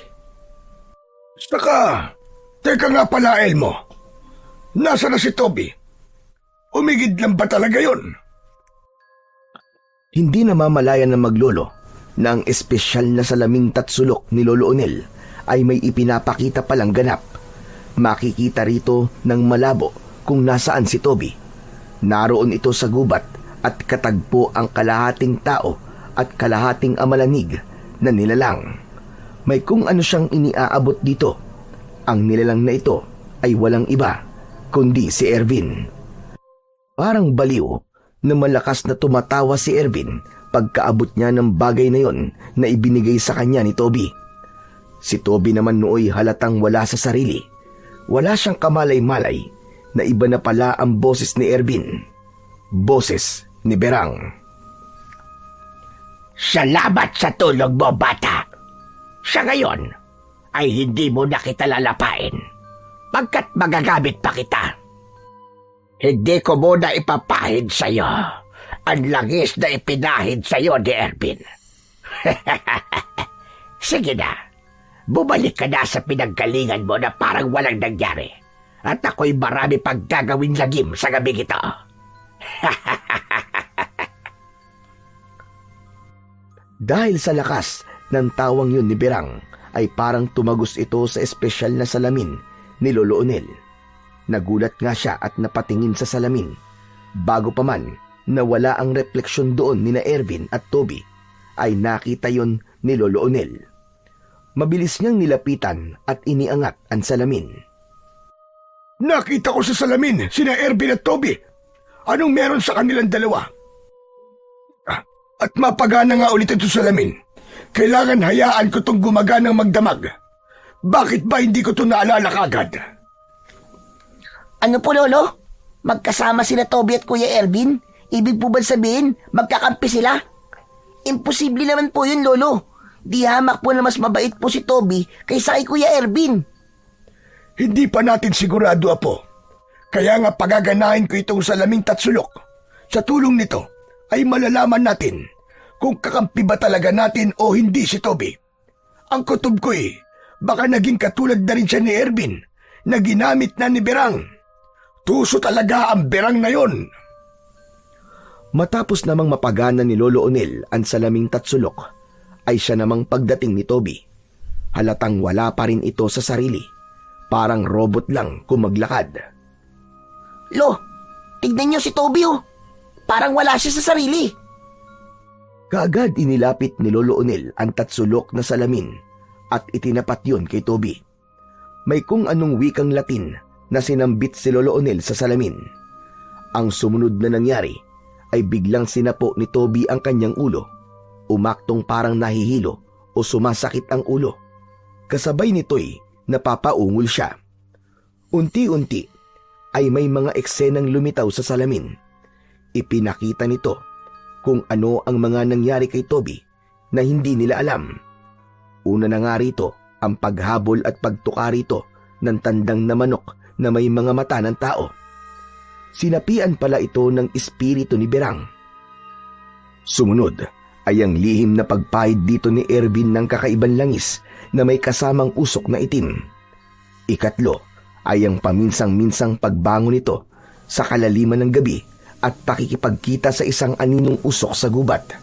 Teka nga pala, Elmo. Nasa na si Toby? Umigid lang ba talaga yun? Hindi namamalayan ng maglolo na ang espesyal na salaming tatsulok ni Lolo Onel ay may ipinapakita palang ganap. Makikita rito ng malabo kung nasaan si Toby. Naroon ito sa gubat at katagpo ang kalahating tao at kalahating amalanig na nilalang. May kung ano siyang iniaabot dito. Ang nilalang na ito ay walang iba kundi si Ervin. Parang baliw na malakas na tumatawa si Ervin pagkaabot niya ng bagay na yon na ibinigay sa kanya ni Toby. Si Toby naman nooy halatang wala sa sarili. Wala siyang kamalay-malay na iba na pala ang boses ni Ervin. Boses ni Berang. Salamat sa tulong mo, bata. Sa ngayon, ay hindi mo na kita lalapain, pagkat magagamit pa kita. Hindi ko muna ipapahid sa'yo ang langis na ipinahid sa'yo ni Ervin. Sige na, bumalik ka na sa pinanggalingan mo na parang walang nangyari, at ako'y marami pang gagawing lagim sa gabing ito. Dahil sa lakas ng tawang yun ni Berang, ay parang tumagos ito sa espesyal na salamin ni Lolo Onel. Nagulat nga siya at napatingin sa salamin. Bago pa man nawala ang refleksyon doon ni na Ervin at Toby, ay nakita yon ni Lolo Onel. Mabilis niyang nilapitan at iniangat ang salamin. Nakita ko sa salamin sina Ervin at Toby. Anong meron sa kanilang dalawa? At mapagana nga ulit ito salamin. Kailangan hayaan ko itong gumaganang magdamag. Bakit ba hindi ko ito naalala kagad? Ano po, Lolo? Magkasama sila Toby at Kuya Ervin? Ibig po ba sabihin, magkakampi sila? Imposible naman po yun, Lolo. Di hamak po na mas mabait po si Toby kaysa kay Kuya Ervin. Hindi pa natin sigurado, Apo. Kaya nga pagaganahin ko itong salaming tatsulok. Sa tulong nito ay malalaman natin kung kakampi ba talaga natin o hindi si Toby. Ang kutob ko baka naging katulad na rin siya ni Ervin na ginamit na ni Berang. Tuso talaga ang Berang na yon. Matapos namang mapagana ni Lolo Onel ang salaming tatsulok, ay siya namang pagdating ni Toby. Halatang wala pa rin ito sa sarili. Parang robot lang kung maglakad. Lo, tignan niyo si Toby Parang wala siya sa sarili. Kaagad inilapit ni Lolo Onel ang tatsulok na salamin at itinapat yon kay Toby. May kung anong wikang Latin na sinambit si Lolo Onel sa salamin. Ang sumunod na nangyari ay biglang sinapo ni Toby ang kanyang ulo. Umaktong parang nahihilo o sumasakit ang ulo. Kasabay nito'y napapaungol siya. Unti-unti ay may mga eksenang lumitaw sa salamin. Ipinakita nito kung ano ang mga nangyari kay Toby na hindi nila alam. Una na nga rito ang paghabol at pagtuka rito ng tandang na manok na may mga mata ng tao. Sinapian pala ito ng espiritu ni Berang. Sumunod ay ang lihim na pagpahid dito ni Ervin ng kakaibang langis na may kasamang usok na itim. Ikatlo ay ang paminsang-minsang pagbangon nito sa kalaliman ng gabi at pakikipagkita sa isang aninong usok sa gubat.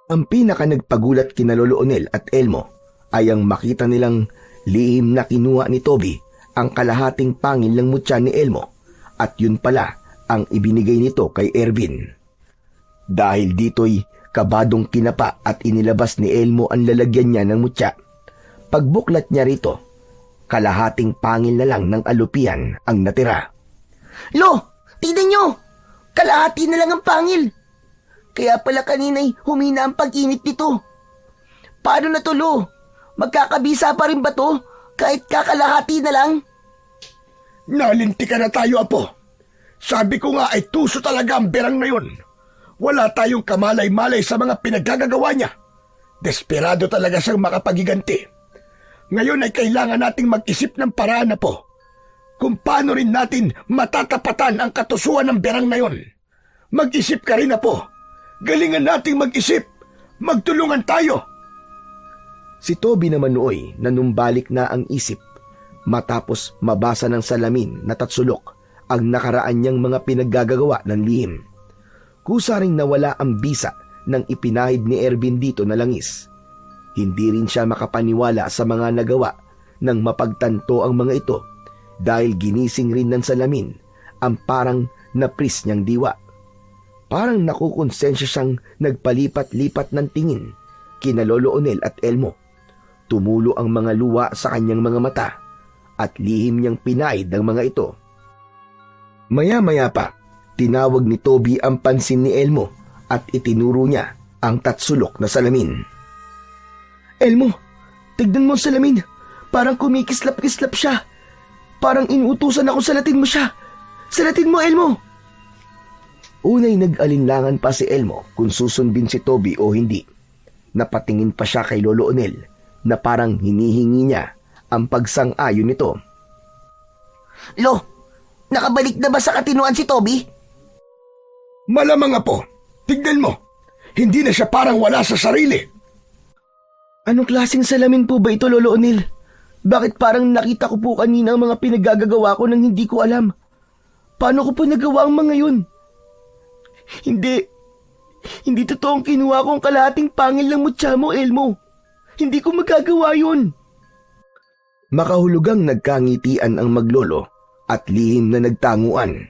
Ang pinaka nagpagulat kina Lolo Onel at Elmo ay ang makita nilang lihim na kinuha ni Toby ang kalahating pangil ng mutya ni Elmo at yun pala ang ibinigay nito kay Ervin. Dahil dito'y kabadong kinapa at inilabas ni Elmo ang lalagyan niya ng mutya. Pagbuklat niya rito, kalahating pangil na lang ng alupian ang natira. Lo, tignan nyo! Kalahati na lang ang pangil. Kaya pala kanina'y humina ang pag-init nito. Paano na to, Lo? Magkakabisa pa rin ba to kahit kakalahati na lang? Nalinti ka na tayo, Apo. Sabi ko nga ay tuso talaga ang Berang na yon. Wala tayong kamalay-malay sa mga pinaggagawa niya. Desperado talaga siyang makapagiganti. Ngayon ay kailangan nating mag-isip ng paraan, Apo, kung paano rin natin matatapatan ang katusuan ng Berang na yon. Mag-isip ka rin, Apo. Galingan nating mag-isip. Magtulungan tayo. Si Toby naman nooy nanumbalik na ang isip matapos mabasa ng salamin na tatsulok ang nakaraan niyang mga pinaggagawa ng lihim. Kusa ring nawala ang bisa ng ipinahid ni Ervin dito na langis. Hindi rin siya makapaniwala sa mga nagawa ng mapagtanto ang mga ito dahil ginising rin ng salamin ang parang napris niyang diwa. Parang nakukonsensya siyang nagpalipat-lipat ng tingin kina Lolo Onel at Elmo. Tumulo ang mga luwa sa kanyang mga mata at lihim niyang pinaid ang mga ito. Maya-maya pa, tinawag ni Toby ang pansin ni Elmo at itinuro niya ang tatsulok na salamin. Elmo, Tignan mo ang salamin. Parang kumikislap-kislap siya. Parang inuutusan ako salatin mo siya. Salatin mo, Elmo! Unay nag-alinlangan pa si Elmo kung susundin si Toby o hindi. Napatingin pa siya kay Lolo Onel na parang hinihingi niya ang pagsang-ayon nito. Lo, nakabalik na ba sa katinuan si Toby? Malamang apo, tignan mo. Hindi na siya parang wala sa sarili. Anong klaseng salamin po ba ito, Lolo Onel? Bakit parang nakita ko po kanina ang mga pinagagagawa ko nang hindi ko alam? Paano ko po nagawa ang mga yun? Hindi totoong kinuha ko ang kalahating pangil ng mutya mo, Elmo. Hindi ko magagawa yun. Makahulugang nagkangitian ang maglolo at lihim na nagtanguan.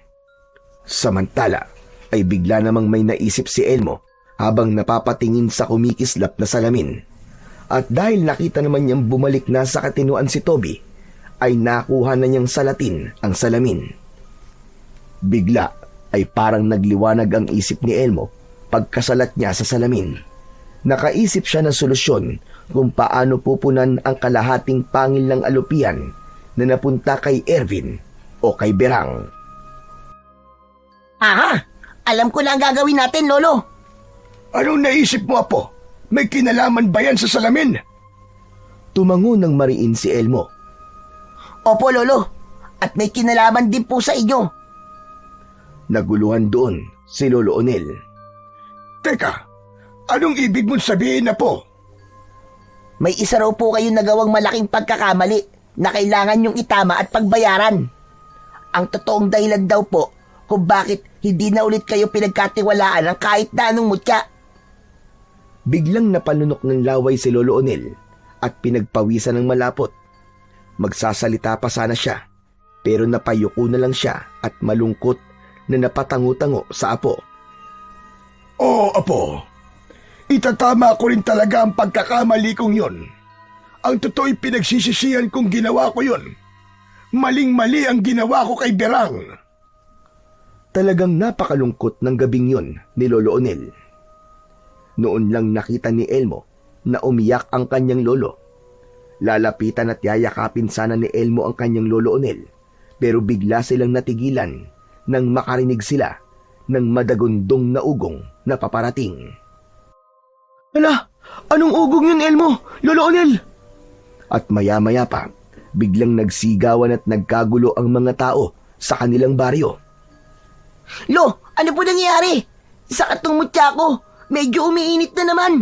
Samantala ay bigla namang may naisip si Elmo habang napapatingin sa kumikislap na salamin. At dahil nakita naman niyang bumalik na sa katinuan si Toby, ay nakuha na niyang salatin ang salamin. Bigla ay parang nagliwanag ang isip ni Elmo pagkasalat niya sa salamin. Nakaisip siya ng solusyon kung paano pupunan ang kalahating pangil ng alupian na napunta kay Ervin o kay Berang. Aha! Alam ko na ang gagawin natin, Lolo. Anong naisip mo, apo? May kinalaman ba yan sa salamin? Tumango ng mariin si Elmo. Opo, Lolo. At may kinalaman din po sa inyo. Naguluhan doon si Lolo Onel. Teka, anong ibig mong sabihin, apo? May isa raw po kayong nagawang malaking pagkakamali na kailangan yung itama at pagbayaran. Ang totoong dahilan daw po kung bakit hindi na ulit kayo pinagkatiwalaan ng kahit na anong mutya. Biglang napanunok ng laway si Lolo Onel at pinagpawisan ng malapot. Magsasalita pa sana siya, pero napayuko na lang siya at malungkot na napatango-tango sa apo. Oo, apo. Itatama ko rin talaga ang pagkakamali kong yon. Ang totoo'y pinagsisisihan kong ginawa ko yon. Maling-mali ang ginawa ko kay Berang. Talagang napakalungkot ng gabing yon ni Lolo Onel. Noon lang nakita ni Elmo na umiyak ang kanyang lolo. Lalapitan at yayakapin sana ni Elmo ang kanyang Lolo Onel, pero bigla silang natigilan nang makarinig sila ng madagundong na ugong na paparating. Hala, anong ugong yun, Elmo? Lolo Onel! At maya-maya pa, biglang nagsigawan at nagkagulo ang mga tao sa kanilang baryo. Lo, ano po nangyayari? Sa katong mutya ko, medyo umiinit na naman.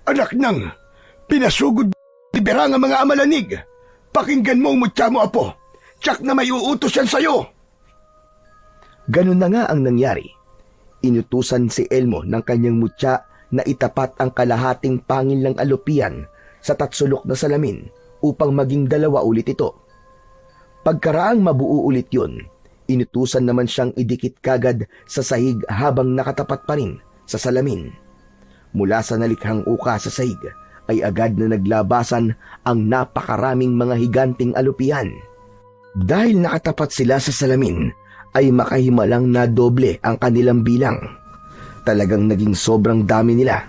Anak nang, pinasugod ni Berang ang mga amalanig. Pakinggan mo ang mutya mo, apo. Tsak na may uutos yan sa'yo. Ganun na nga ang nangyari. Inutusan si Elmo ng kanyang mutya na itapat ang kalahating pangil ng alupian sa tatsulok na salamin upang maging dalawa ulit ito. Pagkaraang mabuo ulit yun, inutusan naman siyang idikit kagad sa sahig habang nakatapat pa rin sa salamin. Mula sa nalikhang uka sa sahig ay agad na naglabasan ang napakaraming mga higanting alupian. Dahil nakatapat sila sa salamin, ay makahimalang na doble ang kanilang bilang. Talagang naging sobrang dami nila.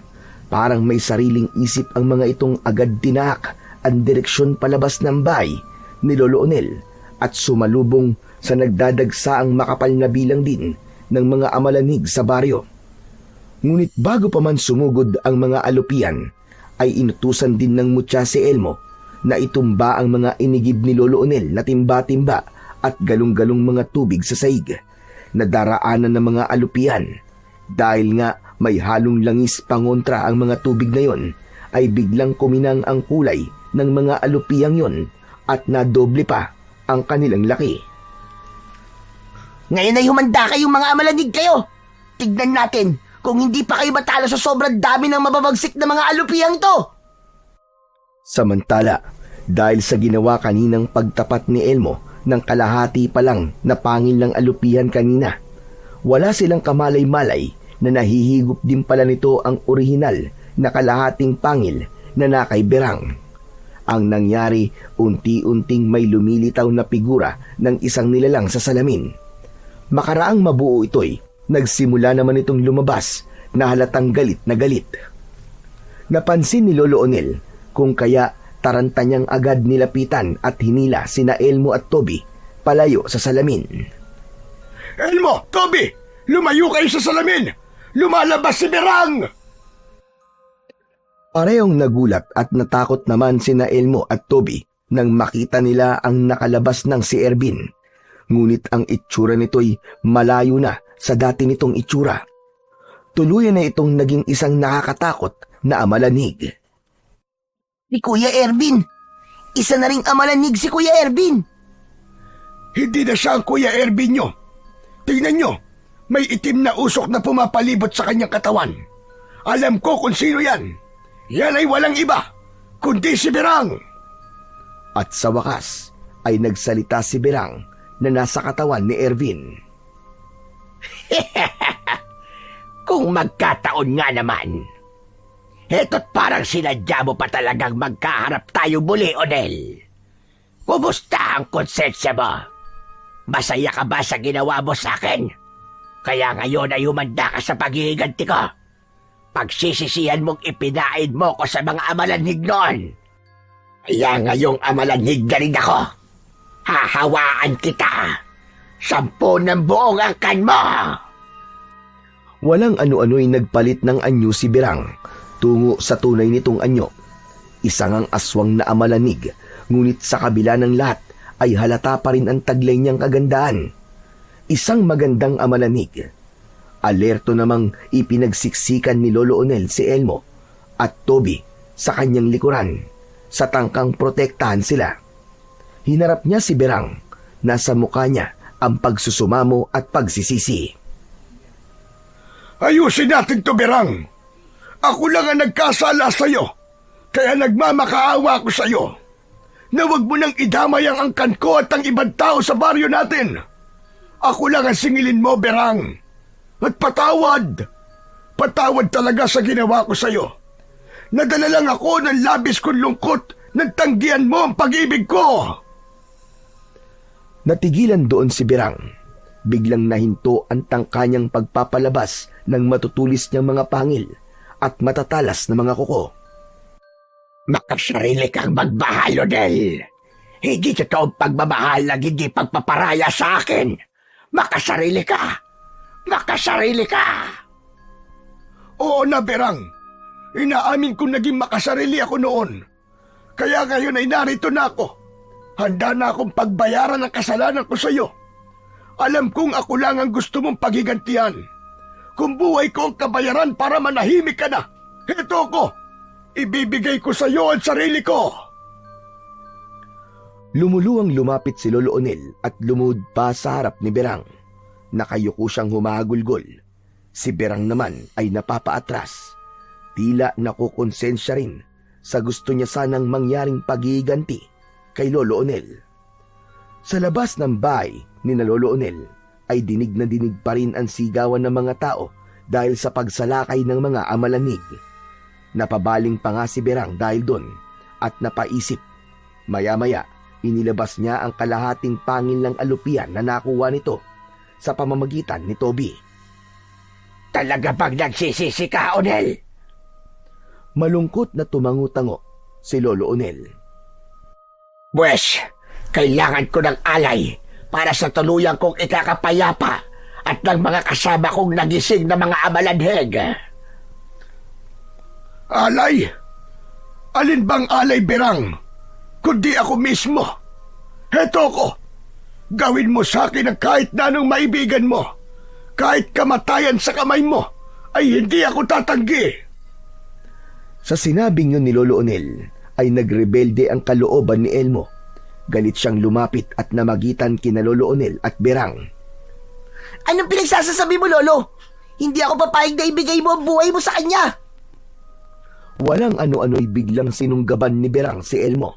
Parang may sariling isip ang mga itong agad tinaak ang direksyon palabas ng bahay ni Lolo Onel at sumalubong sa nagdadagsaang makapal na bilang din ng mga amalanig sa baryo. Ngunit bago pa man sumugod ang mga alupian, ay inutusan din ng mutya si Elmo na itumba ang mga inigib ni Lolo Onel na timba-timba at galong-galong mga tubig sa sahig na daraanan ng mga alupian. Dahil nga may halong langis pangontra ang mga tubig na yon, ay biglang kuminang ang kulay ng mga alupiyang yon at nadoble pa ang kanilang laki. Ngayon ay humanda kayong mga amalanig kayo. Tignan natin kung hindi pa kayo matalo sa sobrang dami ng mababagsik na mga alupiyang to. Samantala, dahil sa ginawa kaninang pagtapat ni Elmo ng kalahati pa lang na pangil ng alupihan kanina, wala silang kamalay-malay na nahihigop din pala nito ang orihinal na kalahating pangil na nakay Berang. Ang nangyari, unti-unting may lumilitaw na figura ng isang nilalang sa salamin. Makaraang mabuo ito'y, nagsimula naman itong lumabas na halatang galit na galit. Napansin ni Lolo Onel kung kaya taranta niyang agad nilapitan at hinila sina Elmo at Toby palayo sa salamin. Elmo, Toby, lumayo kayo sa salamin! Lumalabas si Berang! Parehong nagulat at natakot naman sina Elmo at Toby nang makita nila ang nakalabas ng si Ervin. Ngunit ang itsura nito'y malayo na sa dati nitong itsura. Tuluyan na itong naging isang nakakatakot na amalanig. Si Kuya Ervin! Isa na ring amalanig si Kuya Ervin! Hindi na siya ang Kuya Ervin nyo. Tingnan nyo, may itim na usok na pumapalibot sa kanyang katawan. Alam ko kung sino yan. Yan ay walang iba, kundi si Berang. At sa wakas ay nagsalita si Berang na nasa katawan ni Ervin. Kung magkataon nga naman. Heto't parang sinadya mo pa talagang magkaharap tayo muli, Odell. Kumusta ang konsensya mo? Masaya ka ba sa ginawa mo sa akin? Kaya ngayon ay humanda ka sa paghihiganti ko. Pagsisisihan mong ipinain mo ko sa mga amalanhig noon. Kaya ngayong amalanhig na rin ako. Hahawaan kita. 10 ng buong angkan mo. Walang ano-ano'y nagpalit ng anyo si Berang tungo sa tunay nitong anyo. Isang ang aswang na amalanig, ngunit sa kabila ng lahat ay halata pa rin ang taglay niyang kagandaan. Isang magandang amalanig. Alerto namang ipinagsiksikan ni Lolo Onel si Elmo at Toby sa kanyang likuran sa tangkang protektahan sila. Hinarap niya si Berang, nasa mukha niya ang pagsusumamo at pagsisisi. Ayusin natin to, Berang. Ako lang ang nagkasala sa'yo, kaya nagmamakaawa ko sa'yo. Na huwag mo nang idamay ang angkan ko at ang ibang tao sa baryo natin. Ako lang ang singilin mo, Berang. At patawad. Patawad talaga sa ginawa ko sa'yo. Nadala lang ako ng labis kong lungkot nang tanggihan mo ang pag-ibig ko. Natigilan doon si Berang. Biglang nahinto ang tangkanyang pagpapalabas ng matutulis niyang mga pangil at matatalas na mga kuko. Makasarili kang magmahal, Odell. Hindi totoong pagmamahal na hindi pagpaparaya sa akin. Makasarili ka. Makasarili ka! Oo na, Berang. Inaamin kong naging makasarili ako noon. Kaya ngayon ay narito na ako. Handa na akong pagbayaran ang kasalanan ko sa iyo. Alam kong ako lang ang gusto mong paghigantihan. Kung buhay ko ang kabayaran para manahimik ka na, heto ko. Ibibigay ko sa iyo ang sarili ko. Lumuluwang lumapit si Lolo Onel at lumuhod pa sa harap ni Berang. Nakayuko siyang humahagulgol. Si Berang naman ay napapaatras. Tila nakukonsensya rin sa gusto niya sanang mangyaring paghiganti kay Lolo Onel. Sa labas ng bahay ni na Lolo Onel ay dinig na dinig pa rin ang sigawan ng mga tao dahil sa pagsalakay ng mga amalanig. Napabaling pa nga si Berang dahil doon at napaisip. Maya-maya, inilabas niya ang kalahating pangil ng alupian na nakuha nito sa pamamagitan ni Toby. Talaga bang nagsisisi ka, Onel? Malungkot na tumango-tango si Lolo Onel. Buwes, kailangan ko ng alay para sa tuluyang kong ikakapayapa at ng mga kasama kong nagising na mga amalanheg. Alay? Alin bang alay, Berang? Kundi ako mismo. Heto ko. Gawin mo sa akin ang kahit na anong maibigan mo. Kahit kamatayan sa kamay mo, ay hindi ako tatanggi. Sa sinabing yun ni Lolo Onel, ay nagrebelde ang kalooban ni Elmo. Galit siyang lumapit at namagitan kina Lolo Onel at Berang. Anong pinagsasasabi mo, Lolo? Hindi ako papayag na ibigay mo ang buhay mo sa kanya. Walang ano-ano'y biglang sinunggaban ni Berang si Elmo.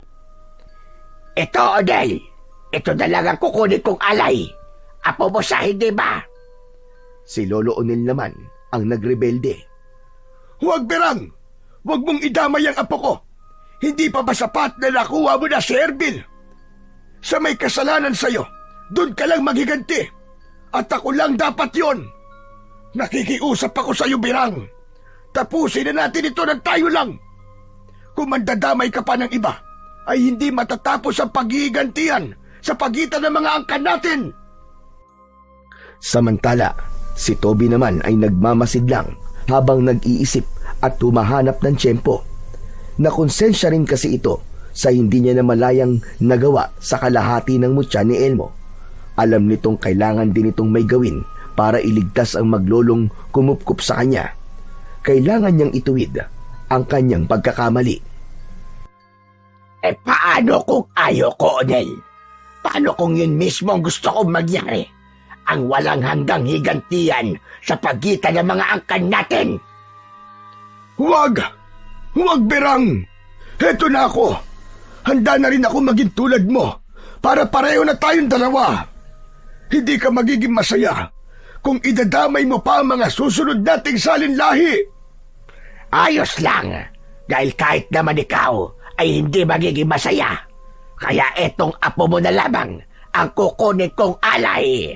Ito, Odell. Ito na lang ang kukunin kong alay. Apo mo sa hindi ba? Si Lolo Onel naman ang nagrebelde. Huwag, Berang! Huwag mong idamay ang apo ko. Hindi pa ba sapat na nakuha mo na si Ervin? Sa may kasalanan sa'yo, doon ka lang maghiganti. At ako lang dapat yon. Nakikiusap ako sa'yo, Berang. Tapusin na natin ito ng tayo lang. Kung mandadamay ka pa ng iba, ay hindi matatapos ang paghihigantihan sa pagitan ng mga angkan natin. Samantala, si Toby naman ay nagmamasid lang habang nag-iisip at humahanap ng tiyempo. Nakonsensya rin kasi ito sa hindi niya na malayang nagawa sa kalahati ng mutya ni Elmo. Alam nitong kailangan din itong may gawin para iligtas ang maglolong kumupkup sa kanya. Kailangan niyang ituwid ang kanyang pagkakamali. Paano kung ayoko, Onel? Paano kung yun mismo ang gusto kong magyari? Ang walang hanggang higantihan sa pagitan ng mga angkan natin. Huwag! Huwag, Berang! Heto na ako! Handa na rin ako maging tulad mo para pareho na tayong dalawa. Hindi ka magiging masaya kung idadamay mo pa ang mga susunod nating salinlahi. Ayos lang, dahil kahit naman ikaw ay hindi magiging masaya. Kaya etong apo mo na lamang ang kukunin kong alay.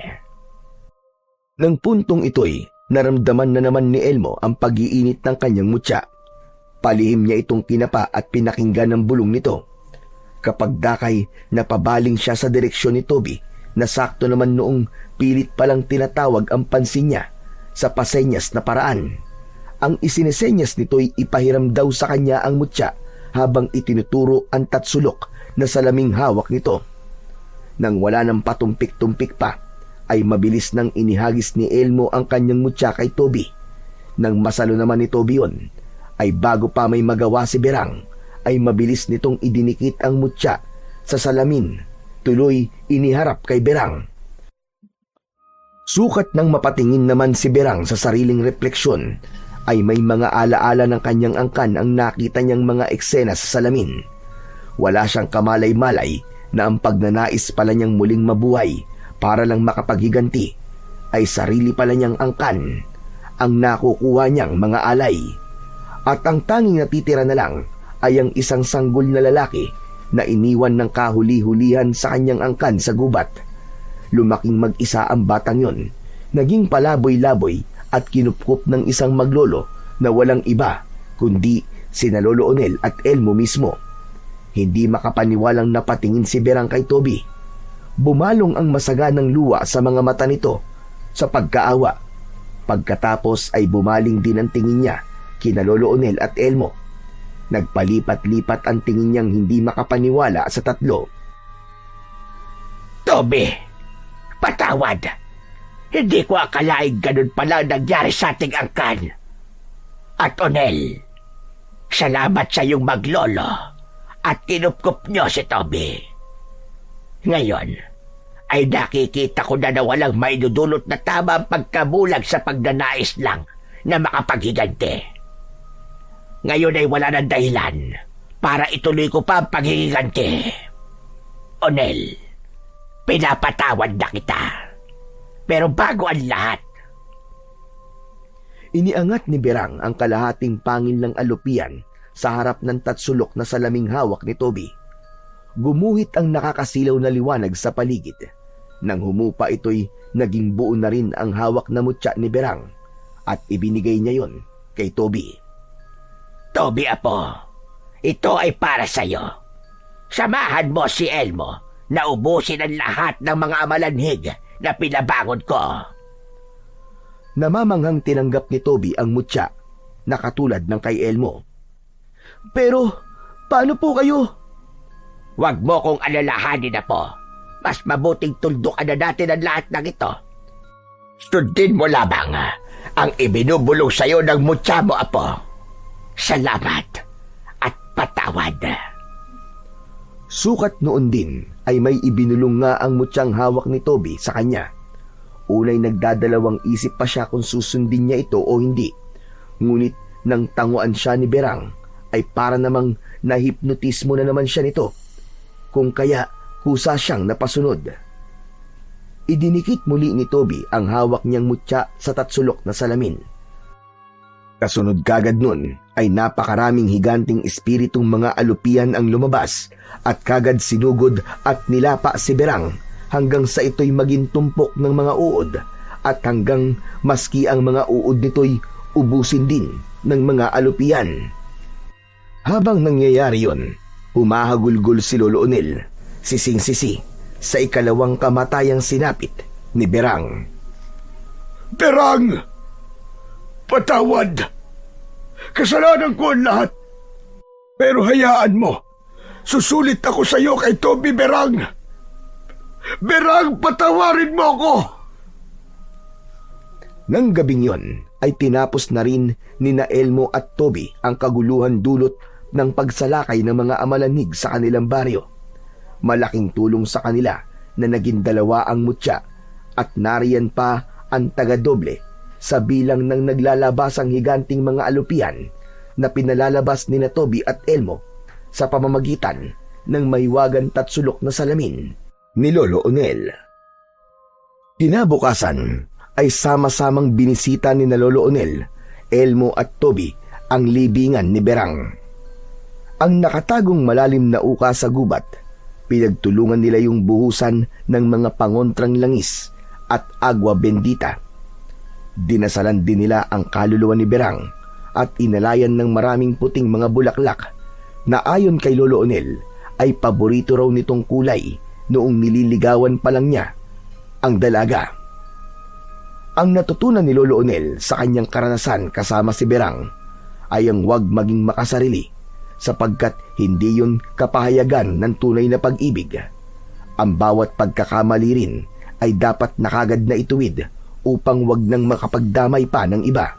Nang puntong ito'y naramdaman na naman ni Elmo ang pag-iinit ng kanyang mutya. Palihim niya itong kinapa at pinakinggan ng bulong nito. Kapag dakay, napabaling siya sa direksyon ni Toby na sakto naman noong pilit palang tinatawag ang pansin niya sa pasenyas na paraan. Ang isinisenyas nito'y ipahiram daw sa kanya ang mutya habang itinuturo ang tatsulok na salaming hawak nito. Nang wala ng patumpik-tumpik pa, ay mabilis nang inihagis ni Elmo ang kanyang mutya kay Toby. Nang masalo naman ni Toby yun, ay bago pa may magawa si Berang, ay mabilis nitong idinikit ang mutya sa salamin. Tuloy iniharap kay Berang. Sukat nang mapatingin naman si Berang sa sariling refleksyon, ay may mga alaala ng kanyang angkan ang nakita niyang mga eksena sa salamin. Wala siyang kamalay-malay na ang pagnanais pala niyang muling mabuhay para lang makapaghiganti ay sarili pala niyang angkan ang nakukuha niyang mga alay. At ang tanging natitira na lang ay ang isang sanggol na lalaki na iniwan ng kahuli-hulihan sa kanyang angkan sa gubat. Lumaking mag-isa ang batang yon, naging palaboy-laboy at kinupkup ng isang maglolo na walang iba kundi sina Lolo Onel at Elmo mismo. Hindi makapaniwalang napatingin si Berang kay Toby. Bumalong ang masaganang luwa sa mga mata nito sa pagkaawa. Pagkatapos ay bumaling din ang tingin niya kina Lolo Onel at Elmo. Nagpalipat-lipat ang tingin niyang hindi makapaniwala sa tatlo. Toby, patawad. Hindi ko akalaing ganun pala nangyari sa ating angkan. At Onel, salamat sa iyong maglolo at kinupkup niyo si Toby. Ngayon, ay nakikita ko na walang maidudulot na tama ang pagkabulag sa pagnanais lang na makapaghiganti. Ngayon ay wala ng dahilan para ituloy ko pa ang paghiganti. Onel, pinapatawad na kita. Pero bago ang lahat, iniangat ni Berang ang kalahating pangil ng alupian sa harap ng tatsulok na salaming hawak ni Toby. Gumuhit ang nakakasilaw na liwanag sa paligid. Nang humupa ito'y naging buo na rin ang hawak na mutya ni Berang at ibinigay niya yon kay Toby. Toby apo, ito ay para sa'yo. Samahan mo si Elmo na ubusin ang lahat ng mga amalanhig na pinabangon ko. Namamanghang tinanggap ni Toby ang mutya na katulad ng kay Elmo. Pero, paano po kayo? Huwag mo kong alalahanin na po. Mas mabuting tuldukan na natin ang lahat ng ito. Sundin mo lamang ang ibinubulong sa'yo ng mutya mo, apo. Salamat at patawad. Sukat noon din ay may ibinulong nga ang mutyang hawak ni Toby sa kanya. Unay nagdadalawang isip pa siya kung susundin niya ito o hindi. Ngunit nang tanguan siya ni Berang ay para namang nahipnotismo na naman siya nito. Kung kaya kusa siyang napasunod. Idinikit muli ni Toby ang hawak niyang mutya sa tatsulok na salamin. Kasunod kagad nun ay napakaraming higanting espiritong mga alupian ang lumabas at kagad sinugod at nilapa si Berang hanggang sa ito'y maging tumpok ng mga uod at hanggang maski ang mga uod nito'y ubusin din ng mga alupian. Habang nangyayari yon, Humahagulgol si Lolo Onel, sising-sisi, sa ikalawang kamatayang sinapit ni Berang. Berang! Patawad! Kasalanan ko ang lahat. Pero hayaan mo, susulit ako sa iyo kay Toby, Berang. Berang, patawarin mo ako! Nang gabing yon ay tinapos na rin ni na Elmo at Toby ang kaguluhan dulot ng pagsalakay ng mga amalanig sa kanilang baryo. Malaking tulong sa kanila na naging 2 ang mutya at nariyan pa ang taga-doble sa bilang ng naglalabasang higanting mga alupian na pinalalabas ni na Toby at Elmo sa pamamagitan ng maywagan tatsulok na salamin ni Lolo Onel. Kinabukasan ay sama-samang binisita ni na Lolo Onel, Elmo at Toby ang libingan ni Berang. Ang nakatagong malalim na uka sa gubat, pinagtulungan nila yung buhusan ng mga pangontrang langis at agwa bendita. Dinasalan din nila ang kaluluwa ni Berang at inalayan ng maraming puting mga bulaklak na ayon kay Lolo Onel ay paborito raw nitong kulay noong nililigawan pa lang niya ang dalaga. Ang natutunan ni Lolo Onel sa kanyang karanasan kasama si Berang ay ang huwag maging makasarili sapagkat hindi yun kapahayagan ng tunay na pag-ibig. Ang bawat pagkakamali rin ay dapat nakagad na ituwid upang wag nang makapagdamay pa ng iba.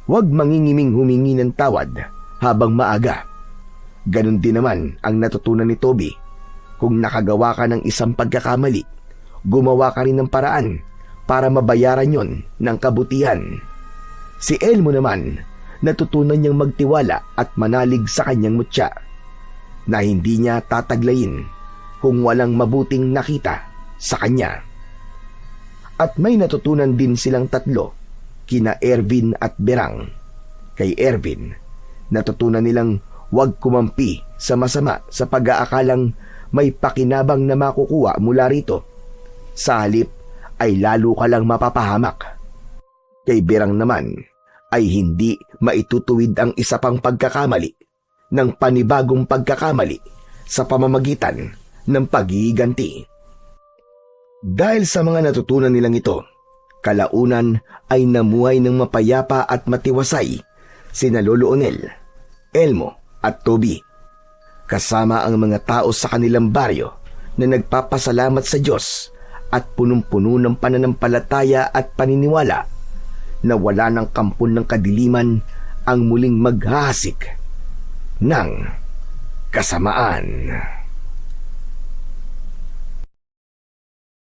Huwag mangingiming humingi ng tawad habang maaga. Ganon din naman ang natutunan ni Toby. Kung nakagawa ka ng isang pagkakamali, gumawa ka rin ng paraan para mabayaran yon ng kabutihan. Si Elmo naman, natutunan niyang magtiwala at manalig sa kanyang mutya na hindi niya tataglayin kung walang mabuting nakita sa kanya. At may natutunan din silang tatlo, kina Ervin at Berang. Kay Ervin, natutunan nilang huwag kumampi sa masama sa pag-aakalang may pakinabang na makukuha mula rito. Sa halip ay lalo ka lang mapapahamak. Kay Berang naman ay hindi maitutuwid ang isa pang pagkakamali ng panibagong pagkakamali sa pamamagitan ng paghihiganti. Dahil sa mga natutunan nilang ito, kalaunan ay namuhay ng mapayapa at matiwasay sina Lolo Onel, Elmo at Toby, kasama ang mga tao sa kanilang baryo na nagpapasalamat sa Diyos at punong-puno ng pananampalataya at paniniwala na wala ng kampon ng kadiliman ang muling maghahasik ng kasamaan.